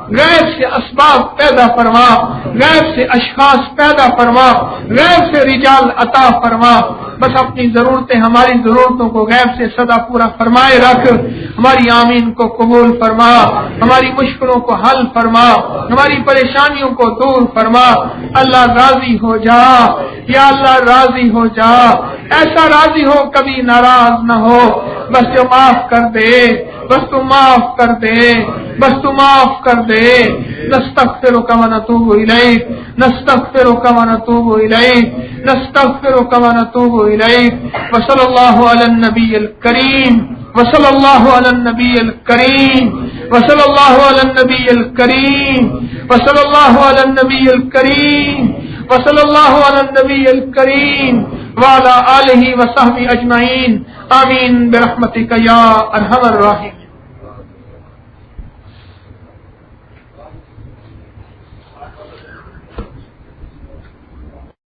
غیب سے اسباب پیدا فرما، غیب سے اشخاص پیدا فرما، غیب سے رجال عطا فرما، بس اپنی ضرورتیں، ہماری ضرورتوں کو غیب سے سدا پورا فرمائے رکھ، ہماری آمین کو قبول فرما، ہماری مشکلوں کو حل فرما، ہماری پریشانیوں کو دور فرما۔ اللہ راضی ہو جا، یا اللہ راضی ہو جا، ایسا راضی ہو کبھی ناراض نہ ہو، بس جو معاف کر دے، بس تو معاف کر دے، بس تو معاف کر دے۔ نستغفرک و نتوب الیک، نستغفرک و نتوب الیک، نستغفرک و نتوب الیک۔ وصلی اللہ علی النبی الکریم، وصلی اللہ علی النبی الکریم، وصلی اللہ علی النبی الکریم، وصلی اللہ علی النبی الکریم، وصلی اللہ علی النبی الکریم وعلی آلہ وصحبہ اجمعین، آمین برحمتک یا ارحم الراحمین۔